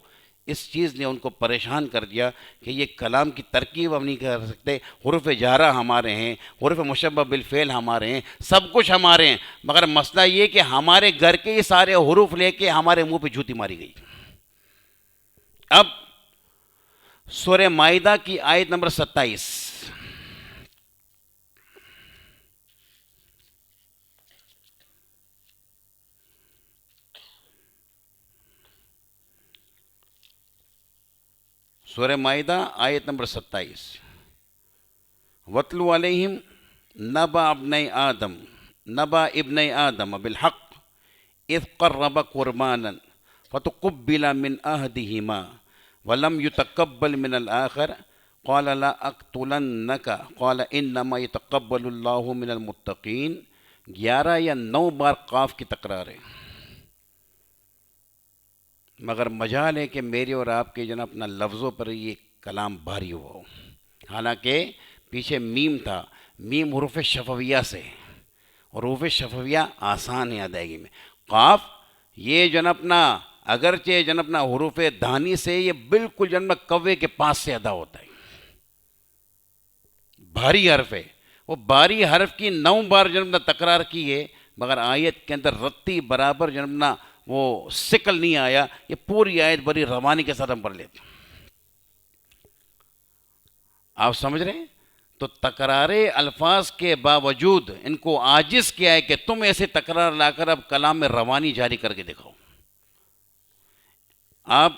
اس چیز نے ان کو پریشان کر دیا کہ یہ کلام کی ترکیب ہم نہیں کر سکتے. حروف جارہ ہمارے ہیں، حروف مشبہ بالفعل ہمارے ہیں، سب کچھ ہمارے ہیں، مگر مسئلہ یہ کہ ہمارے گھر کے یہ سارے حروف لے کے ہمارے منہ پہ جوتی ماری گئی. اب سورہ مائدہ کی آیت نمبر 27. سورہ مائدہ آیت نمبر 27. وَاتْلُ عَلَيْهِمْ نَبَأَ ابْنَيْ آدَمَ بِالْحَقِّ إِذْ قَرَّبَ قُرْبَانًا فَتُقُبِّلَ مِنْ أَحَدِهِمَا وَلَمْ يُتَقَبَّلْ مِنَ الْآخَرِ قَالَ لَأَقْتُلَنَّكَ قَالَ إِنَّمَا يَتَقَبَّلُ اللَّهُ مِنَ الْمُتَّقِينَ. 11 یا 9 بار قاف کی تکرار ہے، مگر مجال ہے کہ میرے اور آپ کے جناب اپنا لفظوں پر یہ کلام بھاری ہوا ہو. حالانکہ پیچھے میم تھا، میم حروف شفویہ سے، اور حروف شفویہ آسان ہے ادائیگی میں. قاف یہ جناب اپنا اگرچہ جناب اپنا حروف دھانی سے یہ بالکل جناب کوے کے پاس سے ادا ہوتا ہے، بھاری حرف ہے. وہ بھاری حرف کی 9 بار جناب تکرار کی ہے، مگر آیت کے اندر رتی برابر جناب وہ سکل نہیں آیا. یہ پوری آیت بڑی روانی کے ساتھ ہم پڑھ لیتے. آپ سمجھ رہے ہیں؟ تو تکرارے الفاظ کے باوجود ان کو عاجز کیا ہے کہ تم ایسے تکرار لا کر اب کلام میں روانی جاری کر کے دکھاؤ. آپ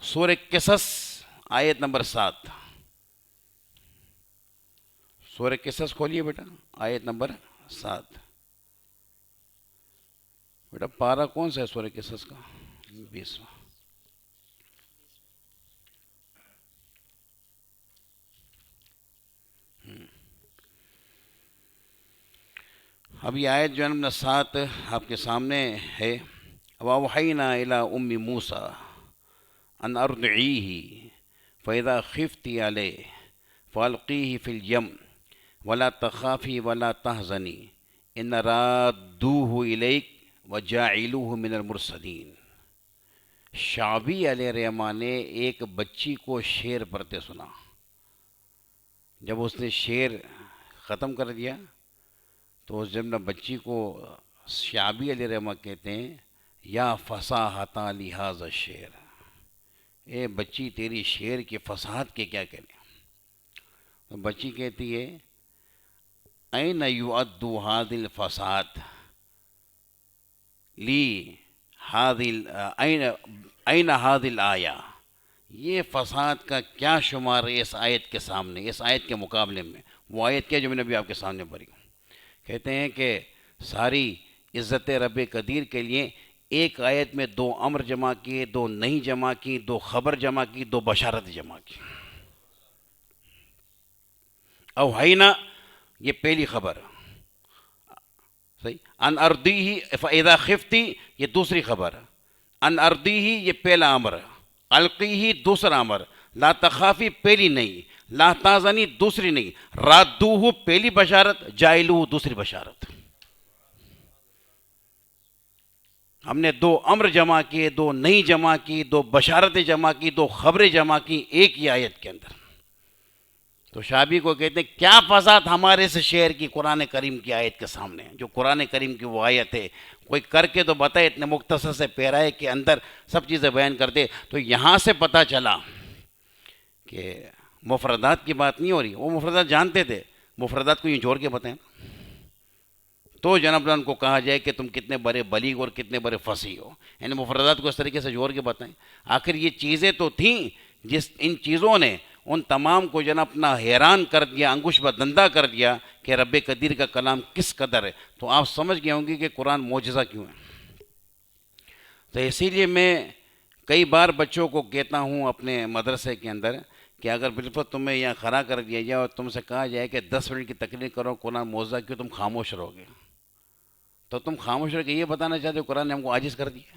سورہ قصص آیت نمبر 7. سورہ قصص کھولیے بیٹا، آیت نمبر 7. بیٹا پارہ کون سا ہے سورہ قصص کا؟ 20. اب یہ آیت جو ہے نمبر 7 آپ کے سامنے ہے. وَأَوْحَيْنَا إِلَىٰ أُمِّ مُوسَىٰ أَنْ أَرْضِعِيهِ فَإِذَا خِفْتِ عَلَيْهِ فَأَلْقِيهِ فِي الْيَمِّ وَلَا تَخَافِي وَلَا تَحْزَنِي إِنَّ رَادُّوهُ إِلَيْكِ وَجَاعِلُوهُ مِنَ الْمُرْسَلِينَ. شعبی علیہ الرحمٰن نے ایک بچی کو شعر پڑھتے سنا. جب اس نے شعر ختم کر دیا تو اس جب بچی کو شعبی علیہ الرحمٰ کہتے ہیں یا فصاحت لہذا الشعر، اے بچی تیری شعر کی فصاحت کے کیا کہنے. تو بچی کہتی ہے این یعد هذه الفصاحت لی این هذه الآیہ، یہ فصاحت کا کیا شمار ہے اس آیت کے سامنے، اس آیت کے مقابلے میں. وہ آیت کیا جو میں نے ابھی آپ کے سامنے پڑھی. کہتے ہیں کہ ساری عزت رب قدیر کے لیے ایک آیت میں 2 امر جمع کیے، 2 نہیں جمع کی، 2 خبر جمع کی، 2 بشارت جمع کی. اوحینا یہ پہلی خبر، صحیح. ان ارضیہ فاذا خفتی یہ دوسری خبر، ان ارضیہ یہ پہلا امر، القیہ دوسرا امر، لا تخافی پہلی نہیں، لا تحزنی دوسری نہیں، رادوہ پہلی بشارت، جائلوہ دوسری بشارت. ہم نے 2 امر جمع کیے، 2 نئی جمع کی، 2 بشارتیں جمع کی، 2 خبریں جمع کی ایک ہی آیت کے اندر. تو شابی کو کہتے ہیں کیا فساد ہمارے اس شعر کی قرآن کریم کی آیت کے سامنے، جو قرآن کریم کی وہ آیت ہے. کوئی کر کے تو بتائے، اتنے مختصر سے پیرائے کے اندر سب چیزیں بیان کرتے. تو یہاں سے پتہ چلا کہ مفردات کی بات نہیں ہو رہی. وہ مفردات جانتے تھے، مفردات کو یوں جوڑ کے بتائیں تو جناب ان کو کہا جائے کہ تم کتنے بڑے بلیغ اور کتنے بڑے فصیح ہو. یعنی مفردات کو اس طریقے سے جوڑ کے بتائیں. آخر یہ چیزیں تو تھیں جس ان چیزوں نے ان تمام کو جناب اپنا حیران کر دیا، انگوش بدندہ کر دیا کہ رب قدیر کا کلام کس قدر ہے. تو آپ سمجھ گئے ہوں گے کہ قرآن معجزہ کیوں ہے. تو اسی لیے میں کئی بار بچوں کو کہتا ہوں اپنے مدرسے کے اندر کہ اگر بالکل تمہیں یہاں کھڑا کر دیا جائے اور تم سے کہا جائے کہ 10 منٹ کی تقریر کرو قرآن معجزہ کیوں، تم خاموش رہو گے. تو تم خاموش رہ کے یہ بتانا چاہتے ہو قرآن نے ہم کو عاجز کر دیا.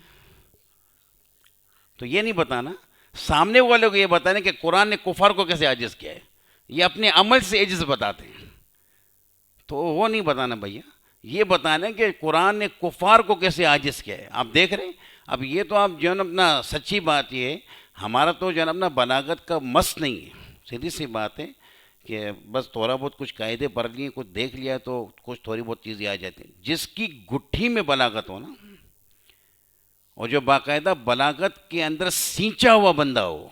تو یہ نہیں بتانا، سامنے والے کو یہ بتانا کہ قرآن نے کفار کو کیسے عاجز کیا ہے. یہ اپنے عمل سے عجز بتاتے ہیں. تو وہ نہیں بتانا بھیا، یہ بتانا کہ قرآن نے کفار کو کیسے عاجز کیا ہے. آپ دیکھ رہے ہیں اب یہ تو آپ جو ہے نا اپنا سچی بات یہ ہے، ہمارا تو جو ہے نا اپنا بلاغت کا مس نہیں ہے. سیدھی سی بات ہے کہ بس تھوڑا بہت کچھ قاعدے پڑھ لیے، کچھ دیکھ لیا تو کچھ تھوڑی بہت چیزیں آ جاتی ہیں. جس کی گٹھی میں بلاغت ہو نا، اور جو باقاعدہ بلاغت کے اندر سینچا ہوا بندہ ہو،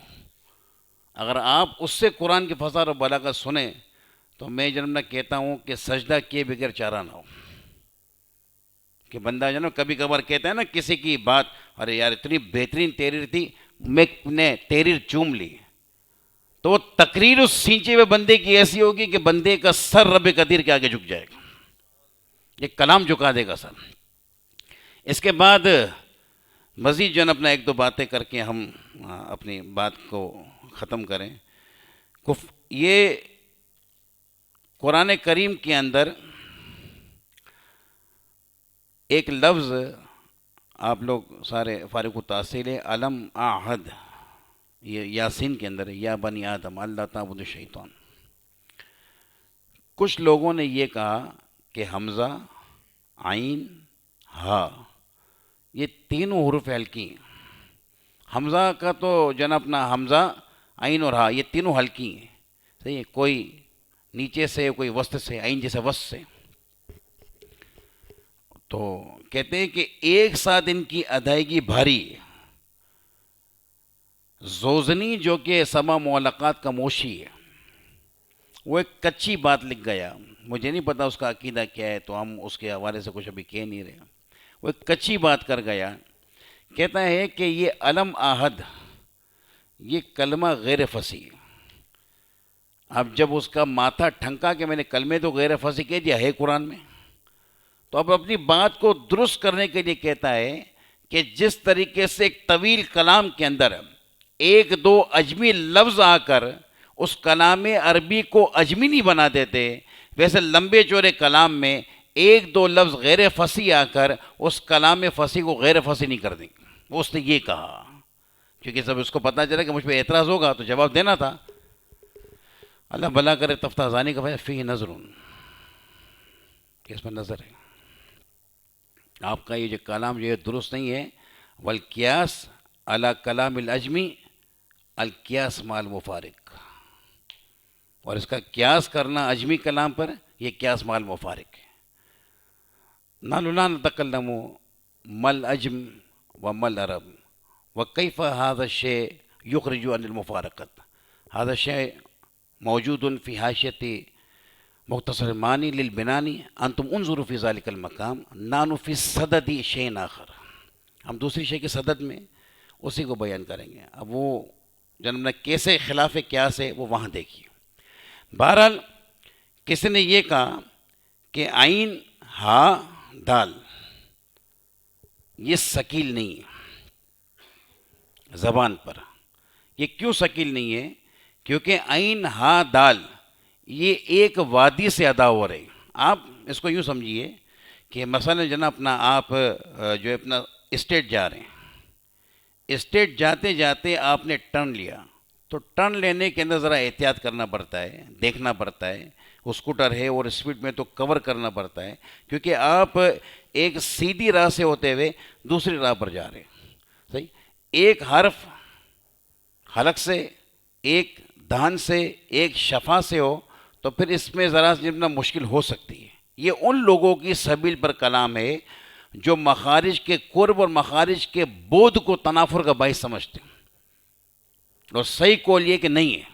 اگر آپ اس سے قرآن کے فضائل اور بلاغت سنیں تو میں جناب کہتا ہوں کہ سجدہ کیے بغیر چارہ نہ ہو. کہ بندہ جو نا کبھی کبھار کہتا ہے نا کسی کی بات، ارے یار اتنی بہترین تحریر تھی، میں نے تحریر چوم لی، تو وہ تقریر اس سینچے ہوئے بندے کی ایسی ہوگی کہ بندے کا سر رب قدیر کے آگے جھک جائے گا. یہ کلام جھکا دے گا سر. اس کے بعد مزید جو ہے اپنا 1-2 باتیں کر کے ہم اپنی بات کو ختم کریں. یہ قرآن کریم کے اندر ایک لفظ آپ لوگ سارے فارغ التحصیل ہے، علم آہد، یہ یاسین کے اندر ہے، یا بنی آدم اللہ تعبد الشیطان. کچھ لوگوں نے یہ کہا کہ حمزہ، عین، ہا یہ تینوں حروف ہلکی ہیں. حمزہ کا تو جناب اپنا حمزہ، عین اور ہا یہ تینوں ہلکی ہیں. صحیح ہے، کوئی نیچے سے کوئی وسط سے، عین جیسے وسط سے. تو کہتے ہیں کہ ایک ساتھ ان کی ادائیگی بھاری ہے. زوزنی جو کہ سما معلقات کا موشی ہے، وہ ایک کچی بات لکھ گیا. مجھے نہیں پتا اس کا عقیدہ کیا ہے، تو ہم اس کے حوالے سے کچھ ابھی کہہ نہیں رہے. وہ ایک کچی بات کر گیا. کہتا ہے کہ یہ علم آہد، یہ کلمہ غیر فصیح. اب جب اس کا ماتھا ٹھنکا کہ میں نے کلمے تو غیر فصیح کہہ دیا ہے قرآن میں، تو اب اپنی بات کو درست کرنے کے لیے کہتا ہے کہ جس طریقے سے ایک طویل کلام کے اندر 1-2 اجمی لفظ آ کر اس کلام عربی کو اجمی نہیں بنا دیتے، ویسے لمبے چوڑے کلام میں 1-2 لفظ غیر فصیح آ کر اس کلام فصیح کو غیر فصیح نہیں کر دیں گے. اس نے یہ کہا کیونکہ جب اس کو پتہ چلا کہ مجھ پہ اعتراض ہوگا تو جواب دینا تھا. اللہ بھلا کرے. تفتازانی کا فی نظر، اس میں نظر ہے. آپ کا یہ جو کلام جو ہے درست نہیں ہے. والقیاس علی کلام الاجمی القیاس مع المفارق، اور اس کا قیاس کرنا اجمی کلام پر یہ قیاس مع المفارق ہے. نحن لا نتکلم مل اجم و مل عرب وکیف هذا الشيء یخرج عن المفارقت. هذا الشيء موجود فی حاشیۃ مختصر معنی للبنانی انتم انظروا فی ذلک المقام نحن فی صدد شیء آخر. ہم دوسری شے کے صدد میں اسی کو بیان کریں گے. اب وہ جنم کیسے خلاف قیاس ہے وہ وہاں دیکھیے. بہرحال کسی نے یہ کہا کہ عین ہا دال یہ ثقیل نہیں ہے زبان پر. یہ کیوں ثقیل نہیں ہے؟ کیونکہ عین ہا دال یہ ایک وادی سے ادا ہو رہی. آپ اس کو یوں سمجھیے کہ مثلا جناب اپنا آپ جو ہے اپنا اسٹیٹ جا رہے ہیں، اسٹیٹ جاتے جاتے آپ نے ٹرن لیا، تو ٹرن لینے کے اندر ذرا احتیاط کرنا پڑتا ہے، دیکھنا پڑتا ہے. اسکوٹر ہے اور اسپیڈ میں تو کور کرنا پڑتا ہے، کیونکہ آپ ایک سیدھی راہ سے ہوتے ہوئے دوسری راہ پر جا رہے ہیں، صحیح، ایک حرف حلق سے، ایک دہن سے، ایک شفا سے ہو تو پھر اس میں ذرا جتنا مشکل ہو سکتی ہے۔ یہ ان لوگوں کی سبیل پر کلام ہے جو مخارج کے قرب اور مخارج کے بود کو تنافر کا باعث سمجھتے ہیں، اور صحیح قول یہ کہ نہیں ہے،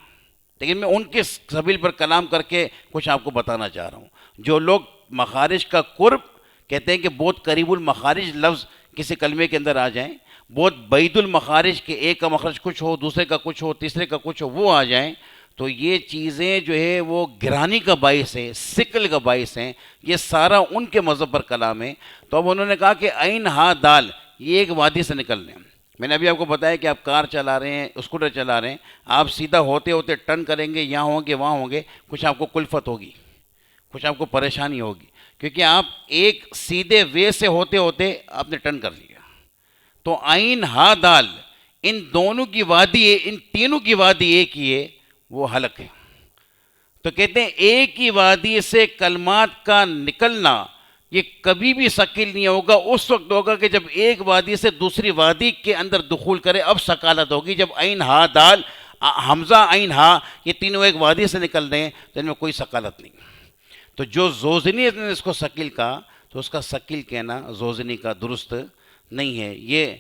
لیکن میں ان کے سبیل پر کلام کر کے کچھ آپ کو بتانا چاہ رہا ہوں۔ جو لوگ مخارج کا قرب کہتے ہیں کہ بہت قریب المخارج لفظ کسی کلمے کے اندر آ جائیں، بہت بعید المخارج کے ایک کا مخرج کچھ ہو، دوسرے کا کچھ ہو، تیسرے کا کچھ ہو، وہ آ جائیں، تو یہ چیزیں جو ہے وہ گرانی کا باعث ہے، سکل کا باعث ہیں، یہ سارا ان کے مذہب پر کلام ہے۔ تو اب انہوں نے کہا کہ عین ہا دال، یہ ایک وادی سے نکلنے ہیں۔ میں نے ابھی آپ کو بتایا کہ آپ کار چلا رہے ہیں، اسکوٹر چلا رہے ہیں، آپ سیدھا ہوتے ہوتے ٹرن کریں گے، یہاں ہوں گے وہاں ہوں گے، کچھ آپ کو کلفت ہوگی، کچھ آپ کو پریشانی ہوگی، کیونکہ آپ ایک سیدھے وے سے ہوتے ہوتے آپ نے ٹرن کر لیا۔ تو عین ہا دال، ان دونوں کی وادی ہے، ان تینوں کی وادی ایک ہی ہے، وہ حلق ہے۔ تو کہتے ہیں ایک ہی وادی سے کلمات کا نکلنا یہ کبھی بھی ثقیل نہیں ہوگا، اس وقت ہوگا کہ جب ایک وادی سے دوسری وادی کے اندر دخول کرے، اب ثقالت ہوگی۔ جب عین ہا دال حمزہ عین ہا یہ تینوں ایک وادی سے نکل رہے ہیں تو ان میں کوئی ثقالت نہیں۔ تو جو زوزنی نے اس کو ثقیل کہا تو اس کا ثقیل کہنا زوزنی کا درست نہیں ہے۔ یہ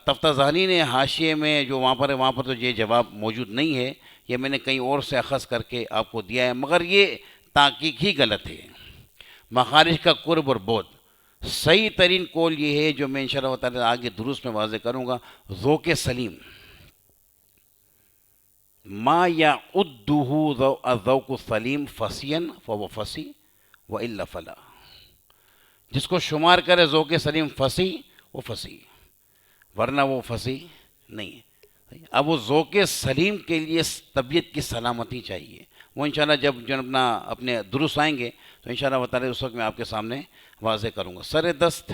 تفتازانی نے حاشیے میں جو وہاں پر تو یہ جواب موجود نہیں ہے، یہ میں نے کہیں اور سے اخذ کر کے آپ کو دیا ہے، مگر یہ تحقیق ہی غلط ہے۔ مخارج کا قرب اور بود، صحیح ترین قول یہ ہے جو میں انشاءاللہ تعالی آگے دروس میں واضح کروں گا، ذوق سلیم ما یعدہ الذوق السلیم فصیحا فهو فصیح والا فلا، جس کو شمار کرے ذوق سلیم فصیح وہ فصیح، ورنہ وہ فصیح نہیں ہے۔ اب وہ ذوق سلیم کے لیے طبیعت کی سلامتی چاہیے، وہ انشاءاللہ جب اپنے درست آئیں گے تو انشاءاللہ تعالی اس وقت میں آپ کے سامنے واضح کروں گا۔ سر دست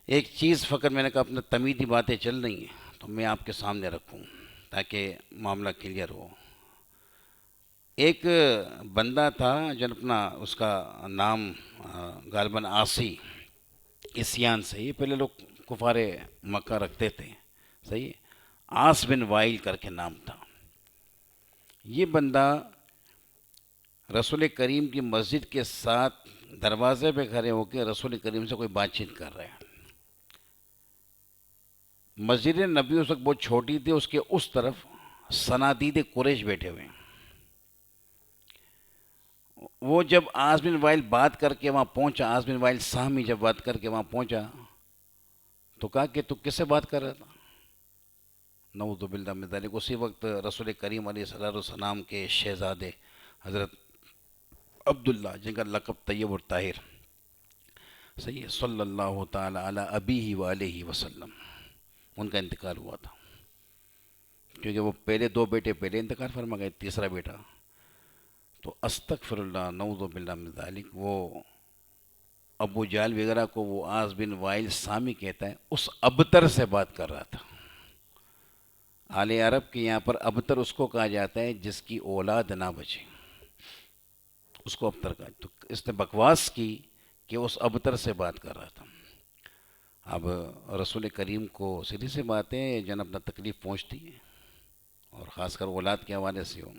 ایک چیز فقط میں نے کہا اپنا تمیدی باتیں چل رہی ہیں تو میں آپ کے سامنے رکھوں تاکہ معاملہ کلیئر ہو۔ ایک بندہ تھا جن اس کا نام غالباً عاصی اسیان سے، یہ پہلے لوگ کفار مکہ رکھتے تھے، صحیح، عاص بن وائل کر کے نام تھا۔ یہ بندہ رسول کریم کی مسجد کے ساتھ دروازے پہ کھڑے ہو کے رسول کریم سے کوئی بات چیت کر رہے ہیں۔ مسجد نبی اس وقت بہت چھوٹی تھی، اس کے اس طرف صنادید قریش بیٹھے ہوئے ہیں۔ وہ جب عاص بن وائل بات کر کے وہاں پہنچا، عاص بن وائل سہمی جب بات کر کے وہاں پہنچا تو کہا کہ تو کس سے بات کر رہا تھا؟ نعوذ باللہ من ذالک۔ اسی وقت رسول کریم علیہ السلام کے شہزادے حضرت عبداللہ جن کا لقب طیب الطاہر، صحیح، صلی اللہ تعالی علی ابیہ وآلہ وسلم، ان کا انتقال ہوا تھا، کیونکہ وہ پہلے دو بیٹے پہلے انتقال فرما گئے، تیسرا بیٹا تو استغفر اللہ نعوذ باللہ من ذالک، وہ ابو جہل وغیرہ کو وہ عاص بن وائل سامی کہتا ہے، اس ابتر سے بات کر رہا تھا۔ اہل عرب کے یہاں پر ابتر اس کو کہا جاتا ہے جس کی اولاد نہ بچے، اس کو ابتر کہا۔ تو اس نے بکواس کی کہ اس ابتر سے بات کر رہا تھا۔ اب رسول کریم کو سیدھی سی باتیں جن اپنا تکلیف پہنچتی ہے، اور خاص کر اولاد کے حوالے سے ہو۔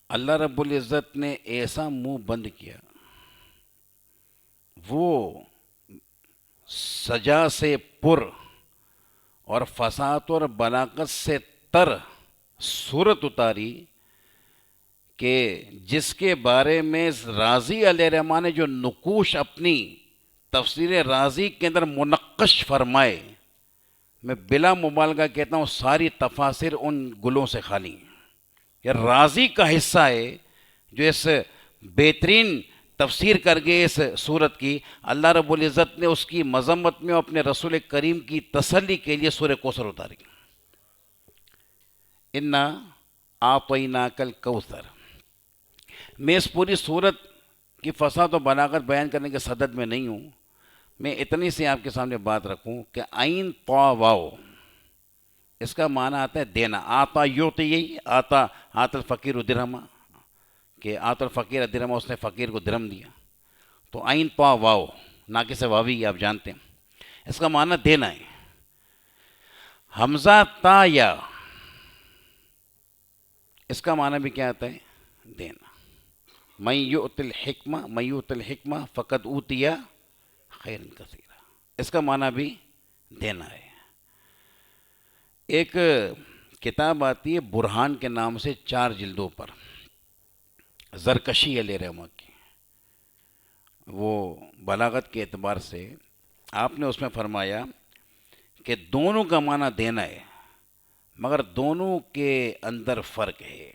اللہ رب العزت نے ایسا منہ بند کیا، وہ سجا سے پر اور فصاحت اور بلاغت سے تر صورت اتاری کہ جس کے بارے میں رازی علیہ الرحمٰن نے جو نقوش اپنی تفسیر رازی کے اندر منقش فرمائے، میں بلا مبالغہ کہتا ہوں ساری تفاسیر ان گلوں سے خالی ہیں۔ یہ رازی کا حصہ ہے جو اس بہترین تفسیر کر گئے اس صورت کی۔ اللہ رب العزت نے اس کی مذمت میں اپنے رسول کریم کی تسلی کے لیے سورہ کوثر اتاری، انا اعطیناک الکوثر۔ میں اس پوری صورت کی فصاحت و بلاغت بیان کرنے کے صدد میں نہیں ہوں، میں اتنی سی آپ کے سامنے بات رکھوں کہ عین طا واو، اس کا معنی آتا ہے دینا، آتا یعطی، یہی آتا الفقیر درہما، کہ آت الفقیر درہم، اس نے فقیر کو درہم دیا. تو عین طا واو ناقص واوی آپ جانتے ہیں، اس کا معنی دینا ہے. حمزہ تا یا، اس کا معنی بھی کیا آتا ہے؟ دینا. من یؤت الحکمہ، من یؤت الحکمہ فقد اوتی خیرا کثیرا، اس کا معنی بھی دینا ہے. ایک کتاب آتی ہے برہان کے نام سے، 4 جلدوں پر، زرکشی علیہ رحمہ کی. وہ بلاغت کے اعتبار سے آپ نے اس میں فرمایا کہ دونوں کا معنی دینا ہے، مگر دونوں کے اندر فرق ہے.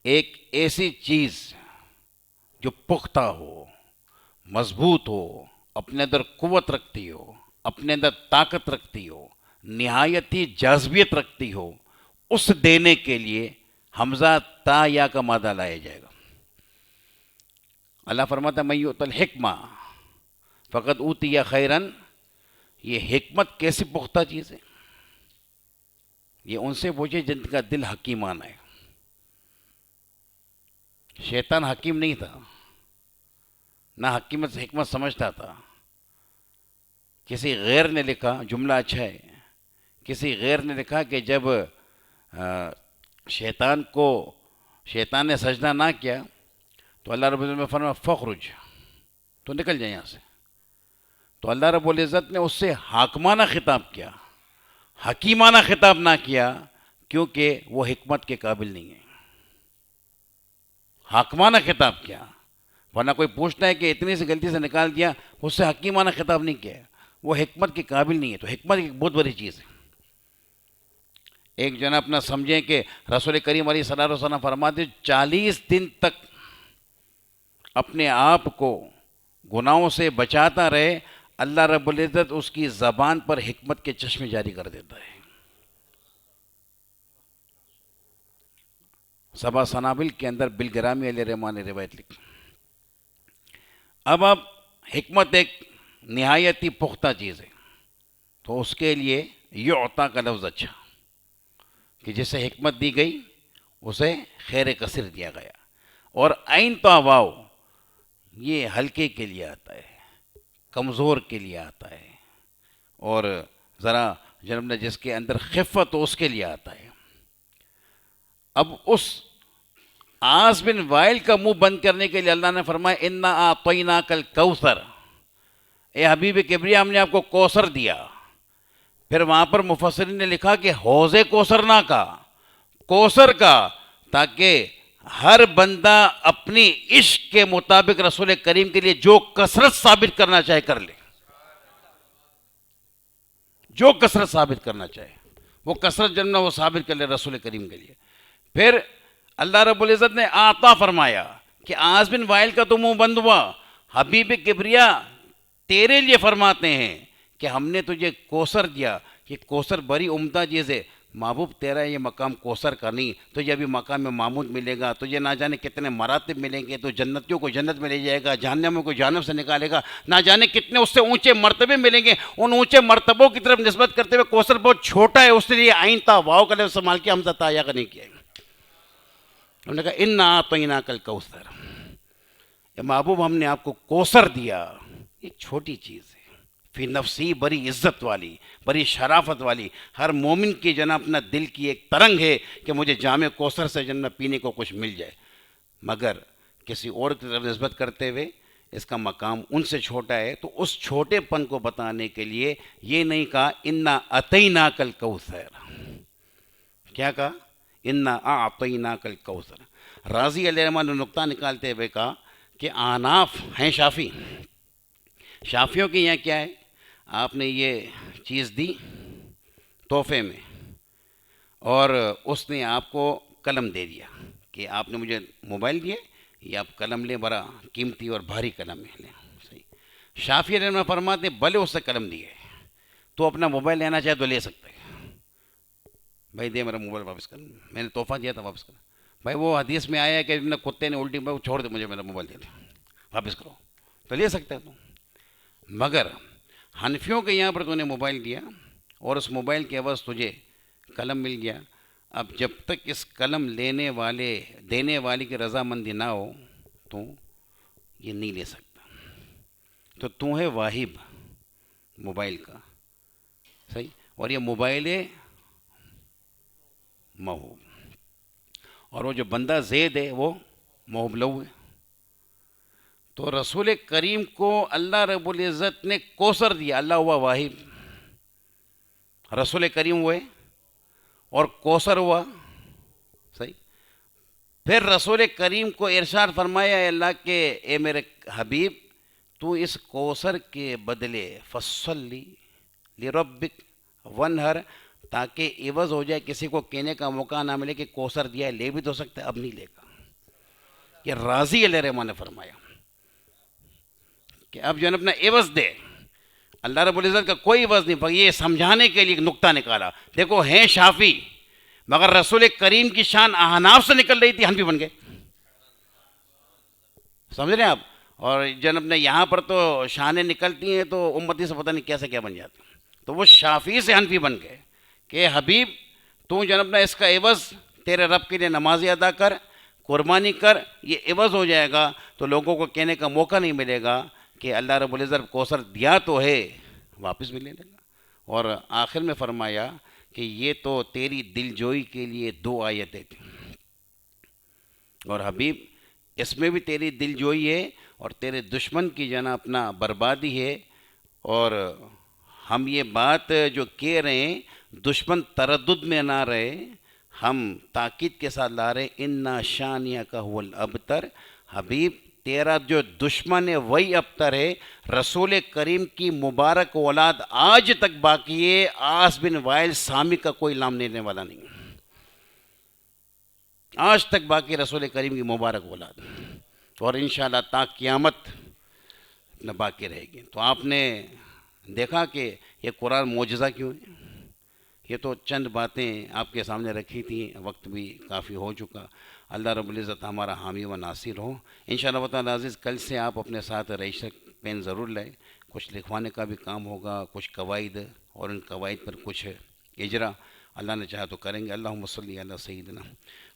ایک ایسی چیز جو پختہ ہو، مضبوط ہو، اپنے اندر قوت رکھتی ہو، اپنے اندر طاقت رکھتی ہو، نہایت ہی جاذبیت رکھتی ہو، اس دینے کے لیے حمزہ تا یا کا مادہ لایا جائے گا. اللہ فرماتا ہے من یؤت الحکمہ فقد اوتی خیرن. یہ حکمت کیسی پختہ چیز ہے؟ یہ ان سے پوچھے جن کا دل حکیمانہ ہے. شیطان حکیم نہیں تھا، نہ حکیمت سے حکمت سمجھتا تھا. کسی غیر نے لکھا، جملہ اچھا ہے، کسی غیر نے لکھا کہ جب شیطان نے سجدہ نہ کیا تو اللہ رب العزت نے فرمایا فخرج، تو نکل جائے یہاں سے. تو اللہ رب العزت نے اس سے حاکمانہ خطاب کیا، حکیمانہ خطاب نہ کیا، کیونکہ وہ حکمت کے قابل نہیں ہے. حاکمانہ خطاب کیا، ورنہ کوئی پوچھتا ہے کہ اتنی سی غلطی سے نکال دیا، اس سے حکیمانہ خطاب نہیں کیا، وہ حکمت کے قابل نہیں ہے. تو حکمت ایک بہت بڑی چیز ہے. ایک جنا اپنا سمجھیں کہ رسول کریم علیہ الصلوۃ والسلام فرماتے 40 دن تک اپنے آپ کو گناہوں سے بچاتا رہے، اللہ رب العزت اس کی زبان پر حکمت کے چشمے جاری کر دیتا ہے. سبا سنابل کے اندر بلگرامی علیہ رحمٰن نے روایت لکھی. اب حکمت ایک نہایت ہی پختہ چیز ہے، تو اس کے لیے یعطا کا لفظ اچھا کہ جسے حکمت دی گئی اسے خیر کثیر دیا گیا. اور عین تا واو یہ ہلکے کے لیے آتا ہے، کمزور کے لیے آتا ہے، اور ذرا جناب نے جس کے اندر خفت ہو اس کے لیے آتا ہے. اب اس عاص بن وائل کا منہ بند کرنے کے لیے اللہ نے فرمایا انا اعطیناک الکوثر، اے حبیب کبریا ہم نے آپ کو کوثر دیا. پھر وہاں پر مفسرین نے لکھا کہ حوض کوثر نہ کا، کوثر کا، تاکہ ہر بندہ اپنی عشق کے مطابق رسول کریم کے لیے جو کثرت ثابت کرنا چاہے کر لے. جو کثرت ثابت کرنا چاہے وہ کثرت جننا وہ ثابت کر لے رسول کریم کے لیے. پھر اللہ رب العزت نے آتا فرمایا کہ عاص بن وائل کا تو منہ بند ہوا، حبیب کبریا تیرے لیے فرماتے ہیں کہ ہم نے تجھے کوثر دیا. کہ کوثر بڑی عمدہ چیز ہے. محبوب تیرا یہ مقام کوثر کا نہیں، تجھے ابھی مقام محمود ملے گا، تجھے نہ جانے کتنے مراتب ملیں گے، تو جنتیوں کو جنت میں لے جائے گا، جہنمیوں کو جہنم سے نکالے گا، نہ جانے کتنے اس سے اونچے مرتبے ملیں گے. ان اونچے مرتبوں کی طرف نسبت کرتے ہوئے کوثر بہت چھوٹا ہے، اس لیے عین تا واو کا لفظ استعمال کیا، حمزہ تا یا کا نہیں کیا. انہوں نے کہا انا اعطیناک الکوثر، اے محبوب ہم نے آپ کو کوثر دیا. ایک چھوٹی چیز ہے، فی نفسی بڑی عزت والی، بڑی شرافت والی. ہر مومن کی جناب اپنا دل کی ایک ترنگ ہے کہ مجھے جام کوثر سے جناب پینے کو کچھ مل جائے، مگر کسی اور کی طرف نسبت کرتے ہوئے اس کا مقام ان سے چھوٹا ہے. تو اس چھوٹے پن کو بتانے کے لیے یہ نہیں کہا انا اعطیناک الکوثر، کیا کہا؟ انا اعطیناک الکوثر. راضی علیہ الرحمٰن نے نقطہ نکالتے ہوئے کہا کہ آناف ہیں شافی، شافیوں کے یہاں کیا ہے، آپ نے یہ چیز دی تحفے میں، اور اس نے آپ کو قلم دے دیا کہ آپ نے مجھے موبائل دیا، یہ آپ قلم لیں، بڑا قیمتی اور بھاری قلم ہے، لیں. صحیح. شافعی علیہ الرحمٰن فرماتے بھلے اس سے قلم دی ہے، تو اپنا موبائل لینا چاہے تو لے سکتے ہیں. بھائی دے میرا موبائل واپس کر، میں نے تحفہ دیا تھا واپس کر. بھائی وہ حدیث میں آیا ہے کہ کتے نے الٹی میں چھوڑ دے، مجھے میرا موبائل دے دے، واپس کرو، تو لے سکتے ہیں تو. مگر حنفیوں کے یہاں پر تو نے موبائل دیا اور اس موبائل کے عوض تجھے قلم مل گیا، اب جب تک اس قلم دینے والے کی رضامندی نہ ہو تو یہ نہیں لے سکتا. تو ہے واہب موبائل کا، صحیح، اور یہ موبائل ہے موہوب، اور وہ جو بندہ زید ہے وہ موہوب لو ہے. تو رسول کریم کو اللہ رب العزت نے کوثر دیا، اللہ ہوا واہب، رسول کریم ہوئے اور کوثر ہوا، صحیح. پھر رسول کریم کو ارشاد فرمایا اے اللہ کے اے میرے حبیب، تو اس کوثر کے بدلے فصلی لربک ونہر، تاکہ عوض ہو جائے، کسی کو کہنے کا موقع نہ ملے کہ کوثر دیا ہے، لے بھی تو سکتا ہے، اب نہیں لے گا. یہ راضی علیہ رحمٰن نے فرمایا کہ اب جو ہے اپنا عوض دے. اللہ رب العزت کا کوئی عوض نہیں، پر یہ سمجھانے کے لیے ایک نقطہ نکالا. دیکھو ہیں شافی، مگر رسول کریم کی شان احناف سے نکل رہی تھی، حنفی بن گئے. سمجھ رہے ہیں آپ؟ اور جناب نے یہاں پر تو شانیں نکلتی ہیں تو امتی سے پتہ نہیں کیسے کیا بن جاتی. تو وہ شافی سے حنفی بن گئے کہ حبیب تو جناب نے اس کا عوض تیرے رب کے لیے نمازی ادا کر، قربانی کر، یہ عوض ہو جائے گا تو لوگوں کو کہنے کا موقع نہیں ملے گا کہ اللہ رب العزت کوثر دیا تو ہے، واپس بھی لے لے گا. اور آخر میں فرمایا کہ یہ تو تیری دل جوئی کے لیے 2 آیتیں تھیں، اور حبیب اس میں بھی تیری دل جوئی ہے اور تیرے دشمن کی جنا اپنا بربادی ہے. اور ہم یہ بات جو کہہ رہے ہیں دشمن تردد میں نہ رہے، ہم تاکید کے ساتھ لا رہے انا شانیہ کا هو الابتر. حبیب تیرا جو دشمن ہے وہی ابتر ہے. رسول کریم کی مبارک اولاد آج تک باقی ہے، عاص بن وائل سامی کا کوئی نام لینے والا نہیں، آج تک باقی رسول کریم کی مبارک اولاد، اور انشاءاللہ تا قیامت نہ باقی رہے گی. تو آپ نے دیکھا کہ یہ قرآن معجزہ کیوں ہے. یہ تو چند باتیں آپ کے سامنے رکھی تھیں، وقت بھی کافی ہو چکا. اللہ رب العزت ہمارا حامی و ناصر ہو. انشاءاللہ تعالی عزیز کل سے آپ اپنے ساتھ رجسٹر پین ضرور لیں، کچھ لکھوانے کا بھی کام ہوگا، کچھ قواعد اور ان قواعد پر کچھ اجرا اللہ نے چاہا تو کریں گے. اللہم صلی علی سیدنا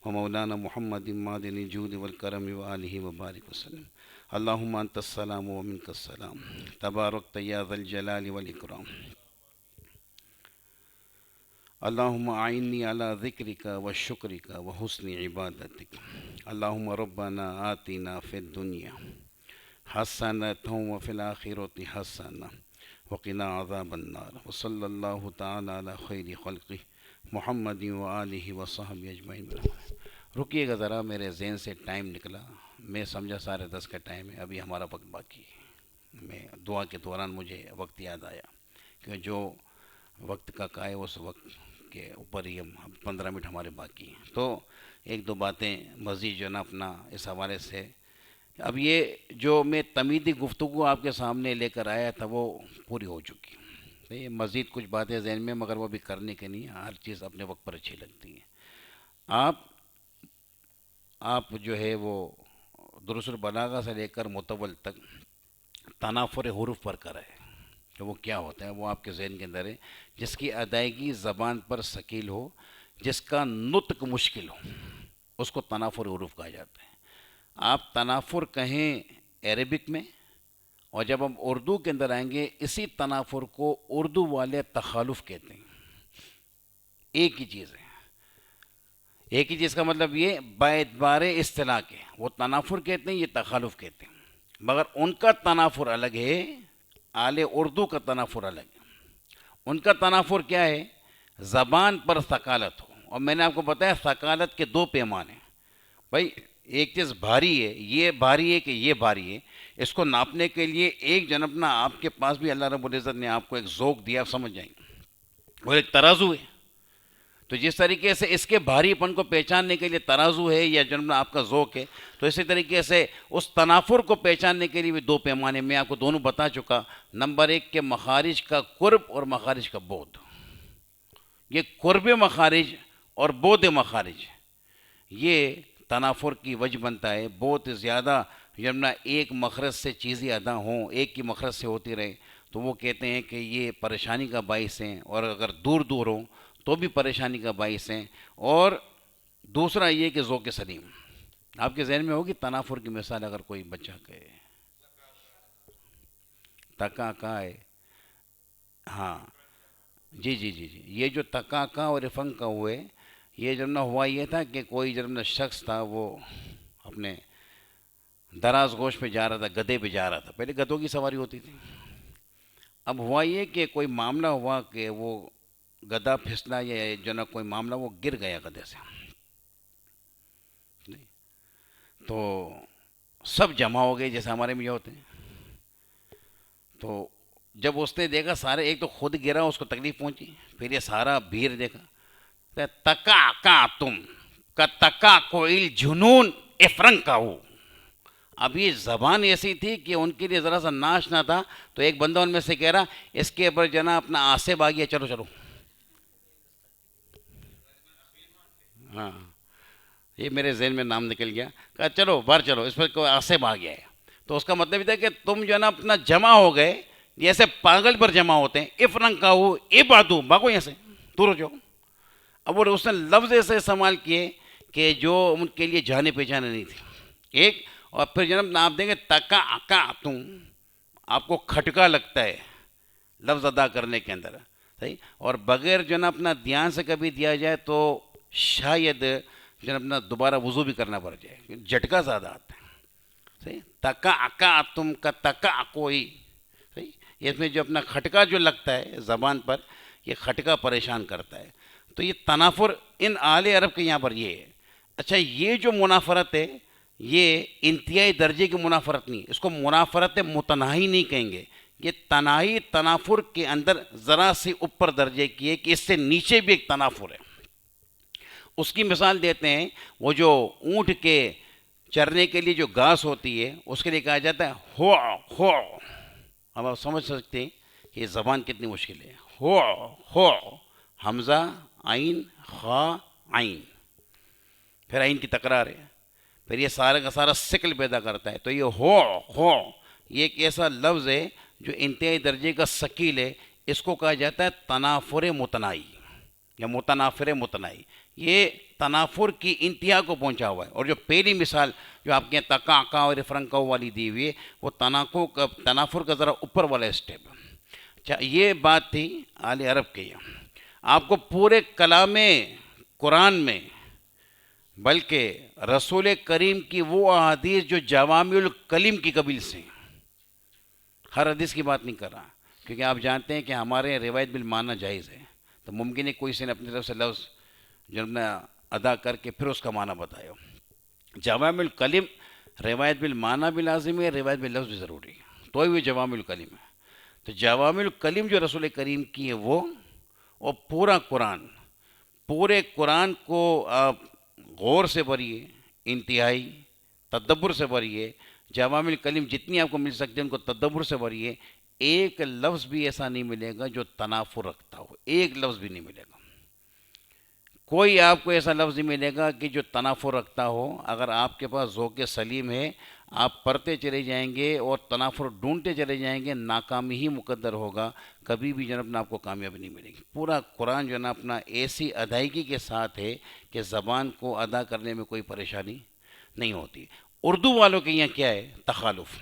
و مولانا محمد معدن الجود والکرم وآلہ وبارک وسلم. اللہم انت السلام و منک السلام، تبارکت یا ذا الجلال والاکرام. اللہم اعنی علی ذکرک و شکرک و حسن عبادتک. اللہم ربنا آتنا فی الدنیا حسنۃ وفی الآخرۃ حسنۃ وقنا عذاب النار. وصلی اللہ تعالی علی خیر خلقہ محمد وآلہ وصحبہ اجمعین. رکیے گا ذرا، میرے ذہن سے ٹائم نکلا، میں سمجھا 10:30 کا ٹائم ہے، ابھی ہمارا وقت باقی ہے. میں دعا کے دوران مجھے وقت یاد آیا کہ جو وقت کا قائم اس وقت کے اوپر ہی ہم 15 منٹ ہمارے باقی ہیں. تو 1-2 باتیں مزید جو ہے نا اپنا اس حوالے سے. اب یہ جو میں تمیدی گفتگو آپ کے سامنے لے کر آیا تھا وہ پوری ہو چکی. مزید کچھ باتیں ذہن میں، مگر وہ بھی کرنے کے نہیں، ہر چیز اپنے وقت پر اچھی لگتی ہے. آپ جو ہے وہ دروس البلاغہ سے لے کر متول تک تنافر حروف پر کرے کہ وہ کیا ہوتا ہے، وہ آپ کے ذہن کے اندر ہے. جس کی ادائیگی زبان پر ثقیل ہو، جس کا نطق مشکل ہو، اس کو تنافر حروف کہا جاتا ہے. آپ تنافر کہیں عربک میں، اور جب ہم اردو کے اندر آئیں گے اسی تنافر کو اردو والے تخالف کہتے ہیں. ایک ہی چیز ہے، ایک ہی چیز کا مطلب یہ باعتبار اصطلاح کے وہ تنافر کہتے ہیں، یہ تخالف کہتے ہیں، مگر ان کا تنافر الگ ہے، اعلی اردو کا تنافر الگ ہے. ان کا تنافر کیا ہے؟ زبان پر ثقالت ہو. اور میں نے آپ کو بتایا ثقالت کے 2 پیمانے. بھائی ایک چیز بھاری ہے، یہ بھاری ہے کہ یہ بھاری ہے، اس کو ناپنے کے لیے ایک جنبنا آپ کے پاس بھی اللہ رب العزت نے آپ کو ایک ذوق دیا، آپ سمجھ جائیں گے، وہ ایک ترازو ہے. تو جس طریقے سے اس کے بھاری پن کو پہچاننے کے لیے ترازو ہے یا جنبنا آپ کا ذوق ہے، تو اسی طریقے سے اس تنافر کو پہچاننے کے لیے بھی 2 پیمانے میں آپ کو دونوں بتا چکا. نمبر 1 کے مخارج کا قرب اور مخارج کا بود. یہ قرب مخارج اور بود مخارج یہ تنافر کی وجہ بنتا ہے. بہت زیادہ جب ایک مخرج سے چیزیں ادا ہوں، ایک کی مخرج سے ہوتی رہے، تو وہ کہتے ہیں کہ یہ پریشانی کا باعث ہیں. اور اگر دور دور ہوں تو بھی پریشانی کا باعث ہیں۔ اور دوسرا یہ کہ ذوق سلیم، آپ کے ذہن میں ہوگی تنافر کی مثال اگر کوئی بچہ کہے، تکا کا ہے، ہاں جی جی جی جی، یہ جو تکا کا اور افنگ کا ہوئے، یہ جب نہ ہوا یہ تھا کہ کوئی جب نہ شخص تھا وہ اپنے دراز گوش پہ جا رہا تھا، گدھے پہ جا رہا تھا، پہلے گدھوں کی سواری ہوتی تھی، اب ہوا یہ کہ کوئی معاملہ ہوا کہ وہ گدھا پھسلا یا جو نہ کوئی معاملہ، وہ گر گیا گدھے سے، تو سب جمع ہو گئے جیسے ہمارے میں یہ ہوتے ہیں، تو جب اس نے دیکھا سارے، ایک تو خود گرا اس کو تکلیف پہنچی، پھر یہ سارا بھیڑ دیکھا، تکا کا تم کا تکا کوئی جنون افرنگ کا ہو۔ اب یہ زبان ایسی تھی کہ ان کے لیے ذرا سا ناش نہ تھا، تو ایک بندہ ان میں سے کہہ رہا اس کے اوپر جنا اپنا آصف آ گیا، چلو چلو، ہاں یہ میرے ذہن میں نام نکل گیا، کہا چلو باہر چلو، اس پر کوئی آصف آ گیا ہے، تو اس کا مطلب یہ تھا کہ تم جو ہے نا اپنا جمع ہو گئے جیسے پاگل پر جمع ہوتے ہیں، افرنگ کا ہو اے بادو بھاگو یہاں سے، دور ہو جاؤ۔ اب وہ اس نے لفظ ایسے استعمال کیے کہ جو ان کے لیے جانے پہچانے نہیں تھی، ایک، اور پھر جناب آپ دیں گے تکا اکا تم، آپ کو کھٹکا لگتا ہے لفظ ادا کرنے کے اندر، صحیح، اور بغیر جو نا اپنا دھیان سے کبھی دیا جائے تو شاید جو نا اپنا دوبارہ وضو بھی کرنا پڑ جائے، جھٹکا زیادہ آتا ہے، صحیح، تکا اکا تم کا تکا کوئی، صحیح، اس میں جو اپنا کھٹکا جو لگتا ہے زبان پر، یہ کھٹکا پریشان کرتا ہے، تو یہ تنافر ان اعلی عرب کے یہاں پر یہ ہے۔ اچھا یہ جو منافرت ہے یہ انتہائی درجے کی منافرت نہیں، اس کو منافرت متناہی نہیں کہیں گے، یہ تناہی تنافر کے اندر ذرا سی اوپر درجے کی ہے، کہ اس سے نیچے بھی ایک تنافر ہے۔ اس کی مثال دیتے ہیں، وہ جو اونٹ کے چرنے کے لیے جو گھاس ہوتی ہے اس کے لیے کہا جاتا ہے ہو ہو، اب آپ سمجھ سکتے ہیں کہ یہ زبان کتنی مشکل ہے، ہو ہو، حمزہ عین خا عین، پھر عین کی تکرار ہے، پھر یہ سارا کا سارا شکل پیدا کرتا ہے، تو یہ ہو یہ ایک ایسا لفظ ہے جو انتہائی درجے کا ثقیل ہے، اس کو کہا جاتا ہے تنافر متنائی یا متنافر متنائی، یہ تنافر کی انتہا کو پہنچا ہوا ہے۔ اور جو پہلی مثال جو آپ کے تکا کا اور فرنکاؤ والی دی ہوئی ہے، وہ تنافر کا ذرا اوپر والا اسٹیپ ہے۔ اچھا یہ بات تھی اہل عرب کے یہاں، آپ کو پورے کلام قرآن میں، بلکہ رسول کریم کی وہ احادیث جو جوامع الکلم کی قبیل سے ہیں، ہر حدیث کی بات نہیں کر رہا، کیونکہ آپ جانتے ہیں کہ ہمارے روایت بالمعنی جائز ہے، تو ممکن ہے کوئی سے نے اپنی طرف سے لفظ جو نے ادا کر کے پھر اس کا معنی بتایا ہو۔ جوامع الکلم روایت بالمعنی بھی لازم ہے، روایت باللفظ بھی ضروری ہے، تو وہ جوامع الکلم ہے۔ تو جوامع الکلم جو رسول کریم کی ہے وہ، اور پورے قرآن کو آپ غور سے پڑھیے، انتہائی تدبر سے پڑھیے، جوامع الکلم جتنی آپ کو مل سکتے ہیں ان کو تدبر سے پڑھیے، ایک لفظ بھی ایسا نہیں ملے گا جو تنافر رکھتا ہو، ایک لفظ بھی نہیں ملے گا، کوئی آپ کو ایسا لفظ نہیں ملے گا کہ جو تنافر رکھتا ہو۔ اگر آپ کے پاس ذوق سلیم ہے، آپ پڑھتے چلے جائیں گے اور تنافر ڈھونڈتے چلے جائیں گے، ناکامی ہی مقدر ہوگا، کبھی بھی جناب اپنا آپ کو کامیابی نہیں ملے گی۔ پورا قرآن جو ہے نا اپنا ایسی ادائیگی کے ساتھ ہے کہ زبان کو ادا کرنے میں کوئی پریشانی نہیں ہوتی۔ اردو والوں کے یہاں کیا ہے تخالف،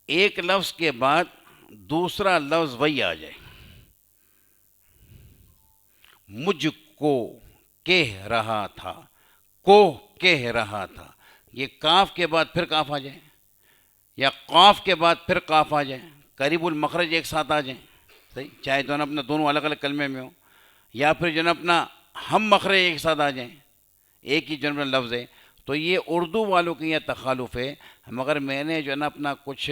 ایک لفظ کے بعد دوسرا لفظ وہی آ جائے، مجھ کو کہہ رہا تھا، کو کہہ رہا تھا، یہ کاف کے بعد پھر کاف آ جائے، یا قاف کے بعد پھر قاف آ جائے، قریب المخرج ایک ساتھ آ جائیں، صحیح، چاہے جو ہے نا اپنا دونوں الگ الگ کلمے میں ہو، یا پھر جو ہے نا اپنا ہم مخرج ایک ساتھ آ جائیں، ایک ہی جنرل لفظ ہے، تو یہ اردو والوں کے یہ تخالف ہے۔ مگر میں نے جو ہے نا اپنا کچھ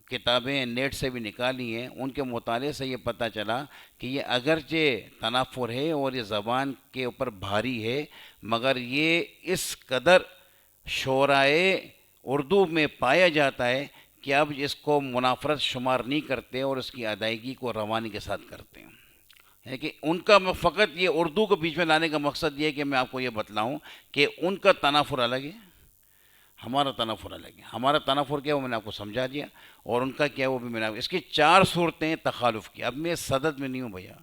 کتابیں نیٹ سے بھی نکالی ہیں، ان کے مطالعے سے یہ پتہ چلا کہ یہ اگرچہ تنافر ہے اور یہ زبان کے اوپر بھاری ہے، مگر یہ اس قدر شعرائے اردو میں پایا جاتا ہے کہ اب اس کو منافرت شمار نہیں کرتے اور اس کی ادائیگی کو روانی کے ساتھ کرتے ہیں، ہے کہ ان کا فقط یہ اردو کو بیچ میں لانے کا مقصد یہ ہے کہ میں آپ کو یہ بتلاؤں کہ ان کا تنافر الگ ہے، ہمارا تنافر الگ ہے۔ ہمارا تنافر کیا وہ میں نے آپ کو سمجھا دیا، اور ان کا کیا وہ بھی میں نے اس کی چار صورتیں تخالف کی۔ اب میں صدد میں نہیں ہوں بھیا،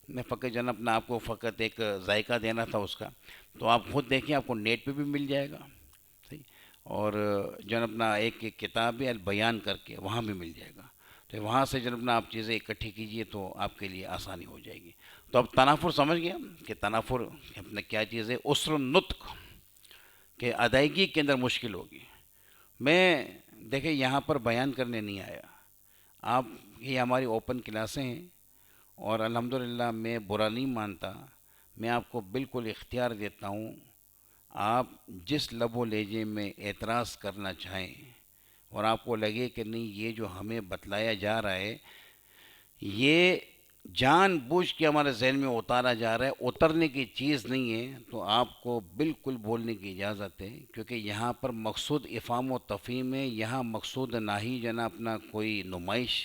میں فقط جو ہے نا اپنا آپ کو فقط ایک ذائقہ دینا تھا اس کا. تو آپ خود دیکھیں، آپ کو نیٹ پہ بھی مل جائے گا. صحیح. اور جو ہے نا اپنا ایک کتاب ہے البیان کر کے، وہاں بھی مل جائے گا. تو وہاں سے جو ہے اپنا آپ چیزیں اکٹھی کیجئے تو آپ کے لیے آسانی ہو جائے گی. تو اب تنافر سمجھ گیا کہ تنافر اپنا کیا چیز ہے. اسر النطق کہ ادائیگی کے اندر مشکل ہوگی. میں دیکھیں یہاں پر بیان کرنے نہیں آیا. آپ یہ ہماری اوپن کلاسیں ہیں، اور الحمدللہ میں برا نہیں مانتا. میں آپ کو بالکل اختیار دیتا ہوں، آپ جس لب و لہجے میں اعتراض کرنا چاہیں، اور آپ کو لگے کہ نہیں یہ جو ہمیں بتلایا جا رہا ہے یہ جان بوجھ کے ہمارے ذہن میں اتارا جا رہا ہے، اترنے کی چیز نہیں ہے، تو آپ کو بالکل بولنے کی اجازت ہے. کیونکہ یہاں پر مقصود افہام و تفہیم ہے، یہاں مقصود نہ ہی جنا اپنا کوئی نمائش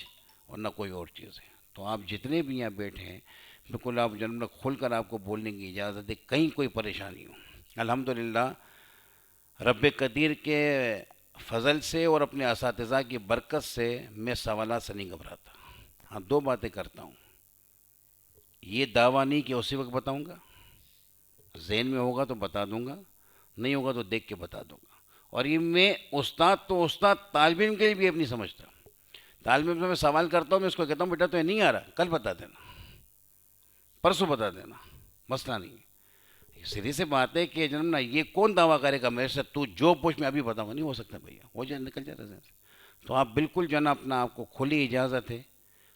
اور نہ کوئی اور چیز ہے. تو آپ جتنے بھی یہاں بیٹھے ہیں بالکل آپ جنم کھل کر آپ کو بولنے کی اجازت ہے، کہیں کوئی پریشانی ہو. الحمدللہ رب قدیر کے فضل سے اور اپنے اساتذہ کی برکت سے میں سوالات سے نہیں گھبراتا. ہاں دو باتیں کرتا ہوں. یہ دعویٰ نہیں کہ اسی وقت بتاؤں گا، ذہن میں ہوگا تو بتا دوں گا، نہیں ہوگا تو دیکھ کے بتا دوں گا. اور یہ میں استاد تو استاد طالب علم کے لیے بھی اب نہیں سمجھتا. طالب علم سے میں سوال کرتا ہوں، میں اس کو کہتا ہوں بیٹا تو یہ نہیں آ رہا، کل بتا دینا، پرسوں بتا دینا، مسئلہ نہیں. سیدھی سی بات ہے کہ جناب نا یہ کون دعویٰ کرے گا میرے سے تو جو پوچھ میں ابھی بتاؤں گا؟ نہیں ہو سکتا بھیا، ہو جائے نکل جائے ذہن سے. تو آپ بالکل جو ہے نا اپنا آپ کو کھلی اجازت ہے،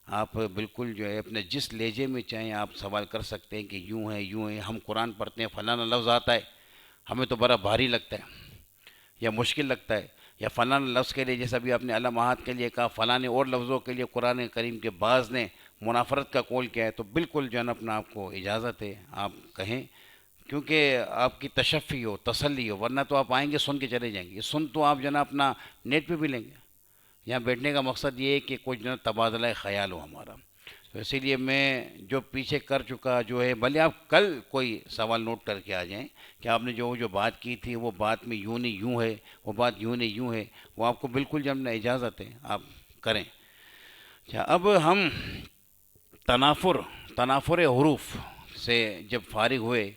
آپ بالکل جو ہے اپنے جس لہجے میں چاہیں آپ سوال کر سکتے ہیں کہ یوں ہے یوں ہے. ہم قرآن پڑھتے ہیں، فلانا لفظ آتا ہے ہمیں تو بڑا بھاری لگتا ہے یا مشکل لگتا ہے، یا فلاں لفظ کے لیے جیسے ابھی آپ نے علامات کے لیے کہا، فلاں اور لفظوں کے لیے قرآن کریم کے بعض نے منافرت کا قول کیا ہے، تو بالکل جو ہے نا اپنا آپ کو اجازت ہے آپ کہیں. کیونکہ آپ کی تشفی ہو، تسلی ہو، ورنہ تو آپ آئیں گے سن کے چلے جائیں گے. سن تو آپ جو ہے نا اپنا نیٹ پہ بھی لیں گے. یہاں بیٹھنے کا مقصد یہ ہے کہ کچھ جو ہے تبادلہ خیال ہو ہمارا. تو اسی لیے میں جو پیچھے کر چکا جو ہے، بھلے آپ کل کوئی سوال نوٹ کر کے آ جائیں کہ آپ نے جو بات کی تھی وہ بات میں یوں نہیں یوں ہے، وہ بات یوں نہیں یوں ہے، وہ آپ کو بالکل جو ہم نے اجازت ہے آپ کریں. اچھا اب ہم تنافر حروف سے جب فارغ ہوئے،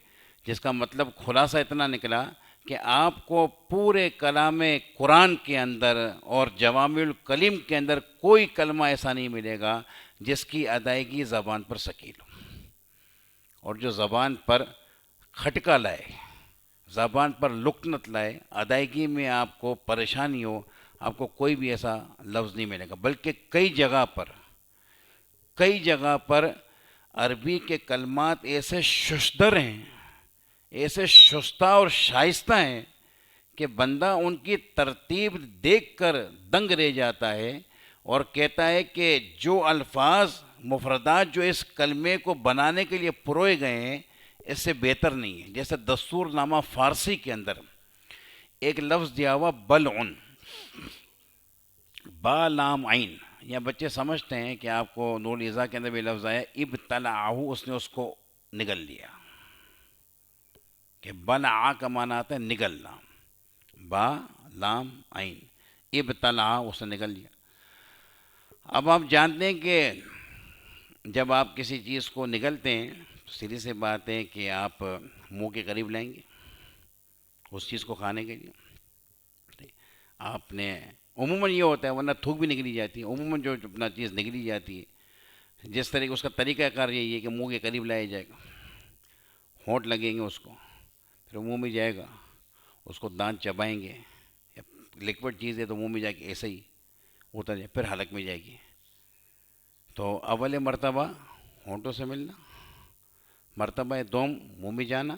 جس کا مطلب خلاصہ اتنا نکلا کہ آپ کو پورے کلام قرآن کے اندر اور جوامع الکلم کے اندر کوئی کلمہ ایسا نہیں ملے گا جس کی ادائیگی زبان پر ثقیل ہو، اور جو زبان پر کھٹکا لائے، زبان پر لکنت لائے، ادائیگی میں آپ کو پریشانی ہو، آپ کو کوئی بھی ایسا لفظ نہیں ملے گا. بلکہ کئی جگہ پر عربی کے کلمات ایسے ششدر ہیں، ایسے شستہ اور شائستہ ہیں کہ بندہ ان کی ترتیب دیکھ کر دنگ رہ جاتا ہے، اور کہتا ہے کہ جو الفاظ مفردات جو اس کلمے کو بنانے کے لیے پروئے گئے ہیں اس سے بہتر نہیں ہے. جیسے دستور نامہ فارسی کے اندر ایک لفظ دیا ہوا بلعن، با لام عین. یا بچے سمجھتے ہیں کہ آپ کو نور الازا کے اندر بھی لفظ آیا ابتلعہ، اس نے اس کو نگل لیا، کہ بلع کا معنی آتا ہے نگلنا، با لام عین، ابتلع اس نے نگل لیا. اب آپ جانتے ہیں کہ جب آپ کسی چیز کو نگلتے ہیں تو سیدھی سی بات ہے کہ آپ منہ کے قریب لائیں گے اس چیز کو کھانے کے لیے. آپ نے عموماً یہ ہوتا ہے، ورنہ تھوک بھی نگلی جاتی ہے. عموماً جو اپنا چیز نگلی جاتی ہے جس طریقے اس کا طریقہ کار یہی ہے کہ منہ کے قریب لایا جائے گا، ہونٹ لگیں گے اس کو، پھر منہ میں جائے گا، اس کو دانت چبائیں گے. لکوڈ چیز ہے تو منہ میں جا کے ایسے ہی اتر جائے، پھر حلق میں جائے گی. تو اول مرتبہ ہونٹوں سے ملنا، مرتبہ دوم منہ میں جانا،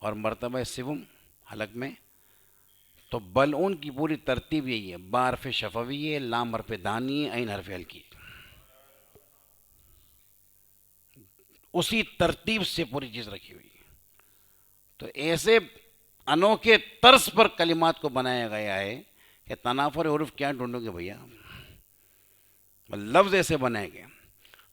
اور مرتبہ سوم حلق میں. تو بلعون کی پوری ترتیب یہی ہے، با حرف شفوی ہے، لام حرف دانی ہے، عین حرف ہلکی ہے. اسی ترتیب سے پوری چیز رکھی ہوئی ہے. تو ایسے انوکھے طرز پر کلمات کو بنایا گیا ہے کہ تنافر حروف کیا ڈھونڈو گے بھیا، لفظ ایسے بنائے گئے.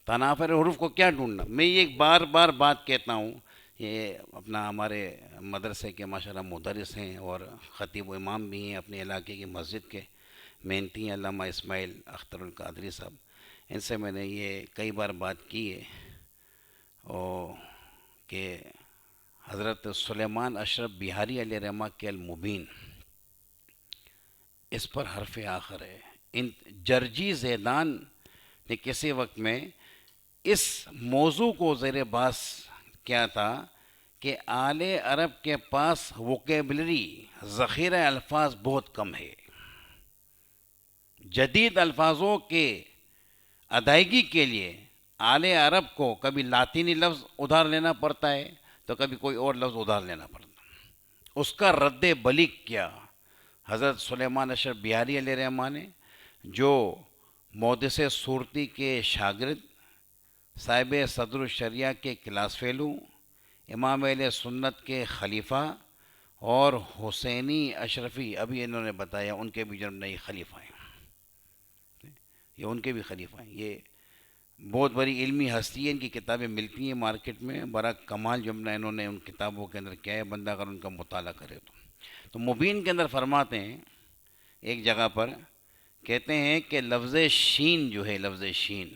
تنافر حروف کو کیا ڈھونڈنا. میں یہ ایک بار بار بات کہتا ہوں، یہ اپنا ہمارے مدرسے کے ماشاءاللہ مدرس ہیں اور خطیب و امام بھی ہیں اپنے علاقے کی مسجد کے، محنتی ہیں علامہ اسماعیل اختر القادری صاحب. ان سے میں نے یہ کئی بار بات کی ہے. اور کہ حضرت سلیمان اشرف بہاری علیہ رحمہ کے المبین، اس پر حرف آخر ہے۔ ان جرجی زیدان نے کسی وقت میں اس موضوع کو زیر بحث کیا تھا کہ آل عرب کے پاس ووکیبلری، ذخیرہ الفاظ بہت کم ہے، جدید الفاظوں کے ادائیگی کے لیے آل عرب کو کبھی لاطینی لفظ ادھار لینا پڑتا ہے تو کبھی کوئی اور لفظ ادھار لینا پڑتا ہے۔ اس کا رد بلیغ کیا حضرت سلیمان اشرف بہاری علیہ رحمہ نے، جو محدث صورتی کے شاگرد، صاحب صدر الشریعہ کے کلاس فیلو، امام اہل سنت کے خلیفہ اور حسینی اشرفی، ابھی انہوں نے بتایا ان کے بھی جنم نئی خلیفہ ہیں، یہ ان کے بھی خلیفہ ہیں۔ یہ بہت بڑی علمی ہستی ہے، ان کی کتابیں ملتی ہیں مارکیٹ میں، بڑا کمال جملہ انہوں نے ان کتابوں کے اندر کیا ہے، بندہ اگر ان کا مطالعہ کرے تو مبین کے اندر فرماتے ہیں ایک جگہ پر، کہتے ہیں کہ لفظ شین جو ہے، لفظ شین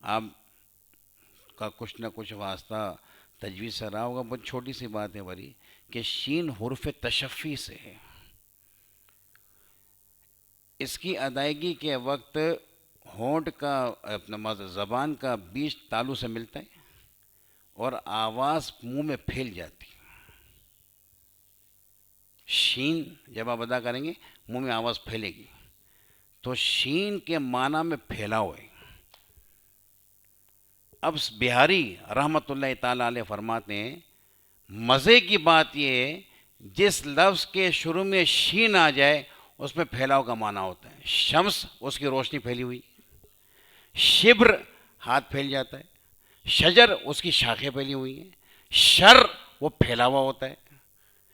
آپ کا کچھ نہ کچھ واسطہ تجوید سے رہا ہوگا، بہت چھوٹی سی بات ہے بڑی، کہ شین حرف تشفی سے ہے۔ اس کی ادائیگی کے وقت ہونٹ کا اپنا زبان کا بیچ تالو سے ملتا ہے اور آواز منہ میں پھیل جاتی ہے۔ شین جب آپ ادا کریں گے منہ میں آواز پھیلے گی، تو شین کے معنی میں پھیلاؤ ہے۔ اب بہاری رحمۃ اللہ تعالیٰ علیہ فرماتے ہیں مزے کی بات یہ ہے جس لفظ کے شروع میں شین آ جائے اس میں پھیلاؤ کا معنی ہوتا ہے۔ شمس اس کی روشنی پھیلی ہوئی، شبر ہاتھ پھیل جاتا ہے، شجر اس کی شاخیں پھیلی ہوئی ہیں، شر وہ پھیلا ہوا ہوتا ہے،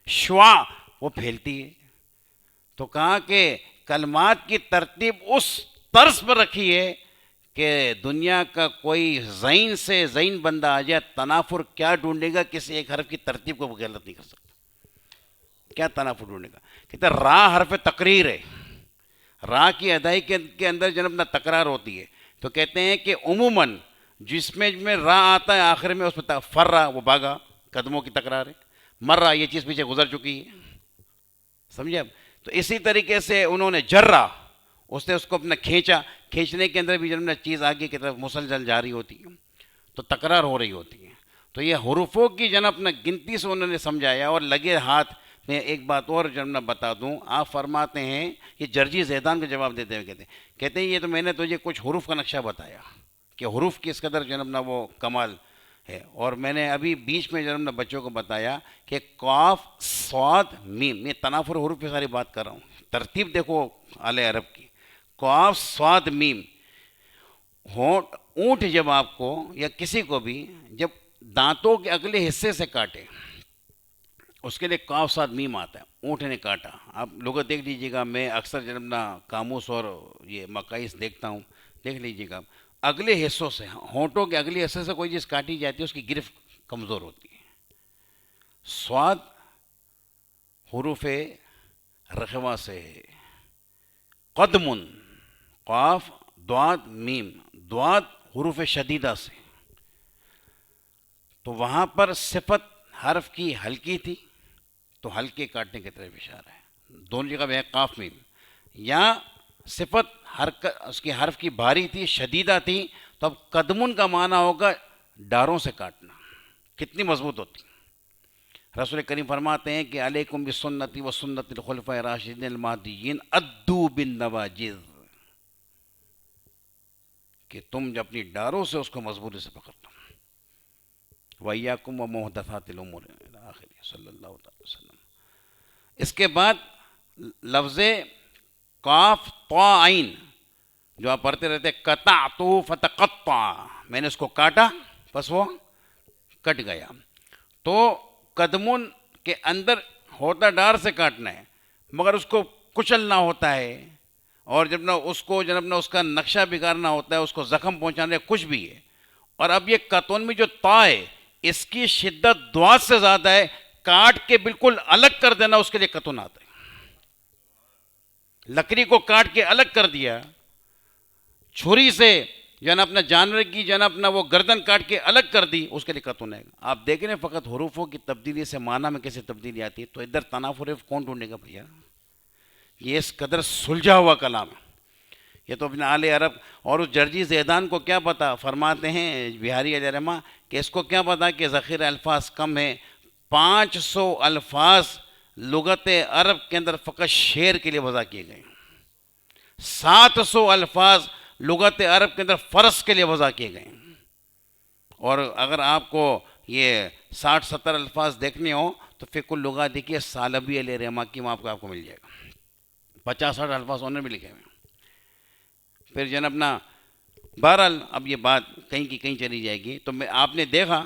شعاع وہ پھیلتی ہے۔ تو کہا کہ کلمات کی ترتیب اس طرز پر رکھی ہے کہ دنیا کا کوئی ذہین سے ذہین بندہ آ جائے، تنافر کیا ڈھونڈے گا، کسی ایک حرف کی ترتیب کو وہ غلط نہیں کر سکتا۔ کیا تنافر ڈھونڈے گا؟ کہتے ہیں را حرف تقریر ہے، را کی ادائیگی کے اندر جناب نہ تکرار ہوتی ہے، تو کہتے ہیں کہ عموماً جس میں را آتا ہے آخر میں اس میں فرا وہ بھاگا، قدموں کی تکرار ہے، مرہ یہ چیز پیچھے گزر چکی ہے، سمجھے اب؟ تو اسی طریقے سے انہوں نے جرہ، اس نے اس کو اپنا کھینچنے کے اندر بھی جناب چیز آگے کی طرف مسلسل جاری ہوتی ہے، تو تکرار ہو رہی ہوتی ہے۔ تو یہ حروفوں کی جناب اپنا گنتی سے انہوں نے سمجھایا۔ اور لگے ہاتھ میں ایک بات اور جناب بتا دوں، آپ فرماتے ہیں یہ جرجی زیدان کا جواب دیتے ہوئے کہتے ہیں یہ تو میں نے تجھے کچھ حروف کا نقشہ بتایا کہ حروف کس قدر جناب نہ وہ کمال ہے، اور میں نے ابھی بیچ میں جناب نہ بچوں کو بتایا کہ قاف صاد میم، میں تنافر حروف پہ ساری بات کر رہا ہوں، ترتیب دیکھو آل عرب کی، قاف صاد میم۔ اونٹ جب آپ کو یا کسی کو بھی جب دانتوں کے اگلے حصے سے کاٹے اس کے لیے قاف صاد میم آتا ہے، اونٹ نے کاٹا۔ آپ لوگ دیکھ لیجیے گا، میں اکثر جناب نہ قاموس اور یہ مقائص دیکھتا ہوں، دیکھ لیجیے گا اگلے حصوں سے، ہونٹوں کے اگلے حصے سے کوئی چیز کاٹی جاتی ہے اس کی گرفت کمزور ہوتی ہے۔ صاد حروف رخوہ سے ہے، قدمن قاف ضاد میم، ضاد حروف شدیدہ سے، تو وہاں پر صفت حرف کی ہلکی تھی تو ہلکے کاٹنے کی طرف اشارہ ہے، دونوں جگہ میں قاف میم، یا صفت اس کی حرف کی بھاری تھی، شدیدہ تھی، تو اب قدمن کا معنی ہوگا ڈاروں سے کاٹنا، کتنی مضبوط ہوتی۔ رسول کریم فرماتے ہیں کہ علیکم بسنتی و سنت الخلفاء الراشدین المہدیین عدوا بالنواجذ، کہ تم جب اپنی ڈاروں سے اس کو مضبوطی سے پکڑ لو۔ وَإِيَّاكُمْ وَمُحْدَثَاتِ الْأُمُورِ آخر صلی اللہ علیہ وسلم۔ اس کے بعد لفظ قاف طا عین جو آپ پڑھتے رہتے قطعتُ فتقطع، میں نے اس کو کاٹا بس وہ کٹ گیا، تو قدمون کے اندر ہوتا ڈار سے کاٹنا ہے مگر اس کو کچلنا ہوتا ہے، اور جب نہ اس کو جب نہ اس کا نقشہ بگاڑنا ہوتا ہے، اس کو زخم پہنچانے کچھ بھی ہے۔ اور اب یہ قطن میں جو تا ہے اس کی شدت دعات سے زیادہ ہے، کاٹ کے بالکل الگ کر دینا اس کے لیے قطن آتا ہے۔ لکڑی کو کاٹ کے الگ کر دیا، چھری سے جو نا اپنا جانور کی جو نا اپنا وہ گردن کاٹ کے الگ کر دی، اس کے لیے قتل ہونے گا۔ آپ دیکھ رہے ہیں فقط حروفوں کی تبدیلی سے معنی میں کیسے تبدیلی آتی ہے، تو ادھر تنافر حروف کون ڈھونڈے گا بھیا؟ یہ اس قدر سلجھا ہوا کلام ہے، یہ تو اپنے آل عرب۔ اور اس جرجی زیدان کو کیا پتا، فرماتے ہیں بہاری علیہ رحمہ کہ اس کو کیا پتا کہ ذخیرہ الفاظ کم ہے، 500 الفاظ لغت عرب کے اندر فقط شعر کے لیے وضع کیے گئے، 700 الفاظ لغت عرب کے اندر فرض کے لیے وضع کیے گئے۔ اور اگر آپ کو یہ 60-70 الفاظ دیکھنے ہوں تو فقہ اللغہ دیکھیے سالبی علیہ رحمہ کی، وہاں آپ کو مل جائے گا، 50-60 الفاظ انہوں نے بھی لکھے ہوئے ہیں۔ پھر جو ہے نا اپنا بہرحال اب یہ بات کہیں کی کہیں چلی جائے گی، تو آپ نے دیکھا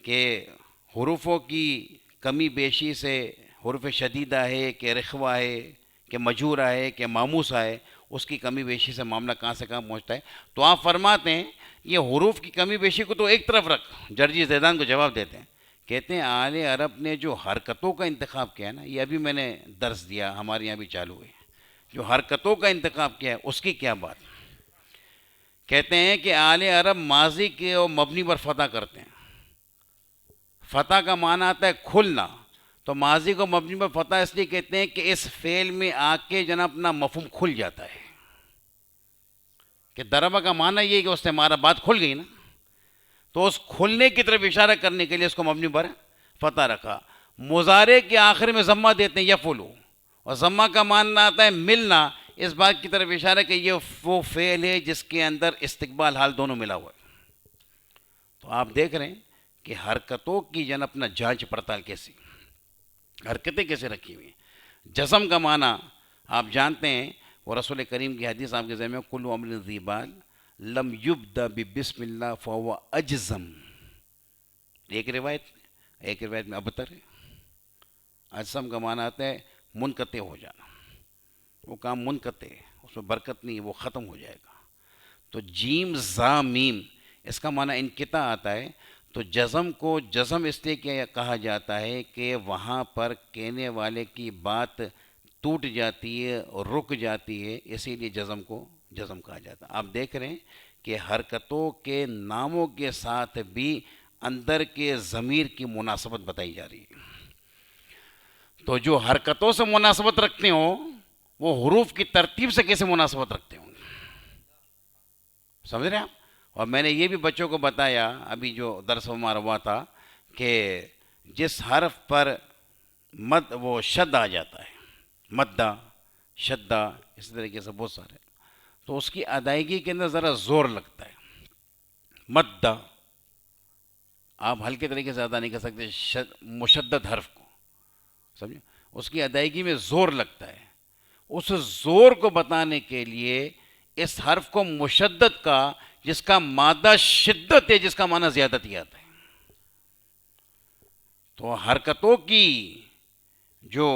کہ حروفوں کی کمی بیشی سے حروف شدیدہ ہے کہ رخوہ ہے کہ مجورہ ہے کہ ماموسہ ہے، اس کی کمی بیشی سے معاملہ کہاں سے کہاں پہنچتا ہے۔ تو آپ فرماتے ہیں یہ حروف کی کمی بیشی کو تو ایک طرف رکھ، جرجی زیدان کو جواب دیتے ہیں، کہتے ہیں آل عرب نے جو حرکتوں کا انتخاب کیا ہے نا، یہ ابھی میں نے درس دیا، ہمارے یہاں بھی چالو ہے، جو حرکتوں کا انتخاب کیا ہے اس کی کیا بات۔ کہتے ہیں کہ آل عرب ماضی کے اور مبنی پر فتح کرتے ہیں، فتح کا معنی آتا ہے کھلنا، تو ماضی کو مبنی پر فتح اس لیے کہتے ہیں کہ اس فعل میں آ کے جناب اپنا مفہوم کھل جاتا ہے، کہ ضربہ کا معنی یہ ہے کہ اس سے ہمارا بات کھل گئی نا، تو اس کھلنے کی طرف اشارہ کرنے کے لیے اس کو مبنی پر فتح رکھا۔ مضارع کے آخر میں ضمہ دیتے ہیں یفعلو، اور ضمہ کا معنی آتا ہے ملنا، اس بات کی طرف اشارہ کہ یہ وہ فعل ہے جس کے اندر استقبال حال دونوں ملا ہوا ہے۔ تو آپ دیکھ رہے ہیں کہ حرکتوں کی جن اپنا جانچ پڑتال کیسی، حرکتیں کیسے رکھی ہوئی ہیں۔ جزم کا معنی آپ جانتے ہیں، وہ رسول کریم کی حدیث آپ کے ذہن میں، کل امر ذی بال لم یبدا بسم اللہ فهو اجزم، ایک روایت میں ابتر ہے۔ اجزم کا معنی آتا ہے منقطع ہو جانا، وہ کام منقطع ہے، اس میں برکت نہیں، وہ ختم ہو جائے گا۔ تو جیم زا میم اس کا معنی انقطاع آتا ہے، تو جزم کو جزم اس لیے کہا جاتا ہے کہ وہاں پر کہنے والے کی بات ٹوٹ جاتی ہے اور رک جاتی ہے، اسی لیے جزم کو جزم کہا جاتا ہے۔ آپ دیکھ رہے ہیں کہ حرکتوں کے ناموں کے ساتھ بھی اندر کے ضمیر کی مناسبت بتائی جا رہی ہے، تو جو حرکتوں سے مناسبت رکھتے ہوں وہ حروف کی ترتیب سے کیسے مناسبت رکھتے ہوں گے، سمجھ رہے ہیں آپ؟ اور میں نے یہ بھی بچوں کو بتایا ابھی جو درس ہمارا ہوا تھا کہ جس حرف پر مد وہ شد آ جاتا ہے، مدہ شدہ اس طریقے سے بہت سارے، تو اس کی ادائیگی کے اندر ذرا زور لگتا ہے۔ مدہ آپ ہلکے طریقے سے ادا نہیں کر سکتے مشدد حرف کو، سمجھے، اس کی ادائیگی میں زور لگتا ہے۔ اس زور کو بتانے کے لیے اس حرف کو مشدد کا، جس کا مادہ شدت ہے، جس کا معنی زیادتی آتا ہے۔ تو حرکتوں کی جو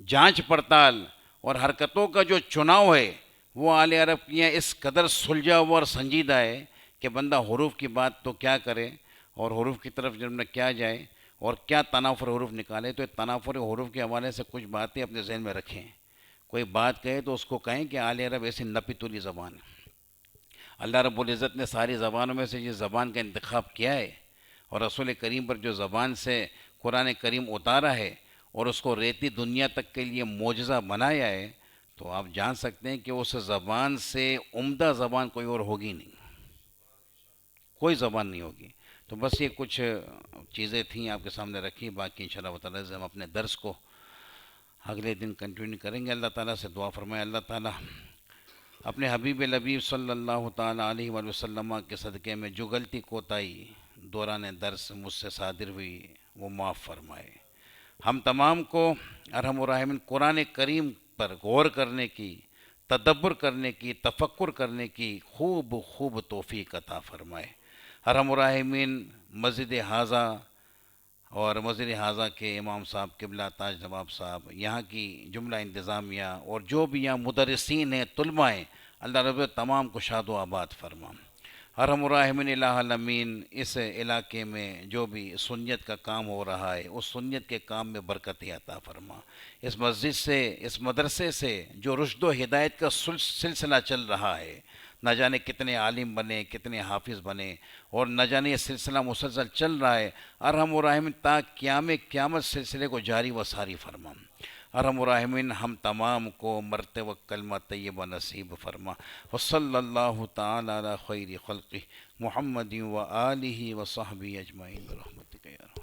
جانچ پڑتال اور حرکتوں کا جو چناؤ ہے وہ آل عرب کی اس قدر سلجھا ہوا اور سنجیدہ ہے کہ بندہ حروف کی بات تو کیا کرے، اور حروف کی طرف جب نہ کیا جائے اور کیا تنافر حروف نکالے۔ تو تنافر حروف کے حوالے سے کچھ باتیں اپنے ذہن میں رکھیں، کوئی بات کہے تو اس کو کہیں کہ آل عرب ایسی نپی تلی زبان ہے، اللہ رب العزت نے ساری زبانوں میں سے یہ زبان کا انتخاب کیا ہے، اور رسول کریم پر جو زبان سے قرآن کریم اتارا ہے اور اس کو ریتی دنیا تک کے لیے معجزہ بنایا ہے، تو آپ جان سکتے ہیں کہ اس زبان سے عمدہ زبان کوئی اور ہوگی نہیں، کوئی زبان نہیں ہوگی۔ تو بس یہ کچھ چیزیں تھیں آپ کے سامنے رکھی، باقی انشاءاللہ تعالیٰ سے ہم اپنے درس کو اگلے دن کنٹینیو کریں گے۔ اللہ تعالیٰ سے دعا فرمائے اللہ تعالیٰ اپنے حبیب لبیب صلی اللہ تعالیٰ علیہ وآلہ وسلم کے صدقے میں جو غلطی کوتاہی دوران درس مجھ سے صادر ہوئی وہ معاف فرمائے۔ ہم تمام کو ارحم الراحمین قرآن کریم پر غور کرنے کی، تدبر کرنے کی، تفکر کرنے کی خوب توفیق عطا فرمائے۔ ارحم الراحمین مسجد حاضہ اور مسجد حاضہ کے امام صاحب قبلہ تاج نواب صاحب، یہاں کی جملہ انتظامیہ اور جو بھی یہاں مدرسین ہیں، طلباء ہیں، اللہ رب تمام کو شاد و آباد فرما۔ ارحم الراحمین الہ العالمین اس علاقے میں جو بھی سنت کا کام ہو رہا ہے اس سنت کے کام میں برکت عطا فرما۔ اس مسجد سے، اس مدرسے سے جو رشد و ہدایت کا سلسلہ چل رہا ہے، نہ جانے کتنے عالم بنے، کتنے حافظ بنے، اور نہ جانے یہ سلسلہ مسلسل چل رہا ہے۔ ارحم الراحمین تا قیامت سلسلے کو جاری و ساری فرما۔ ارحم الراحمین ہم تمام کو مرتے وقت کلمہ طیبہ نصیب فرما۔ وصلی اللہ تعالی علی خیر خلقہ محمد و آلہ و صحبہ اجمعین برحمتک یا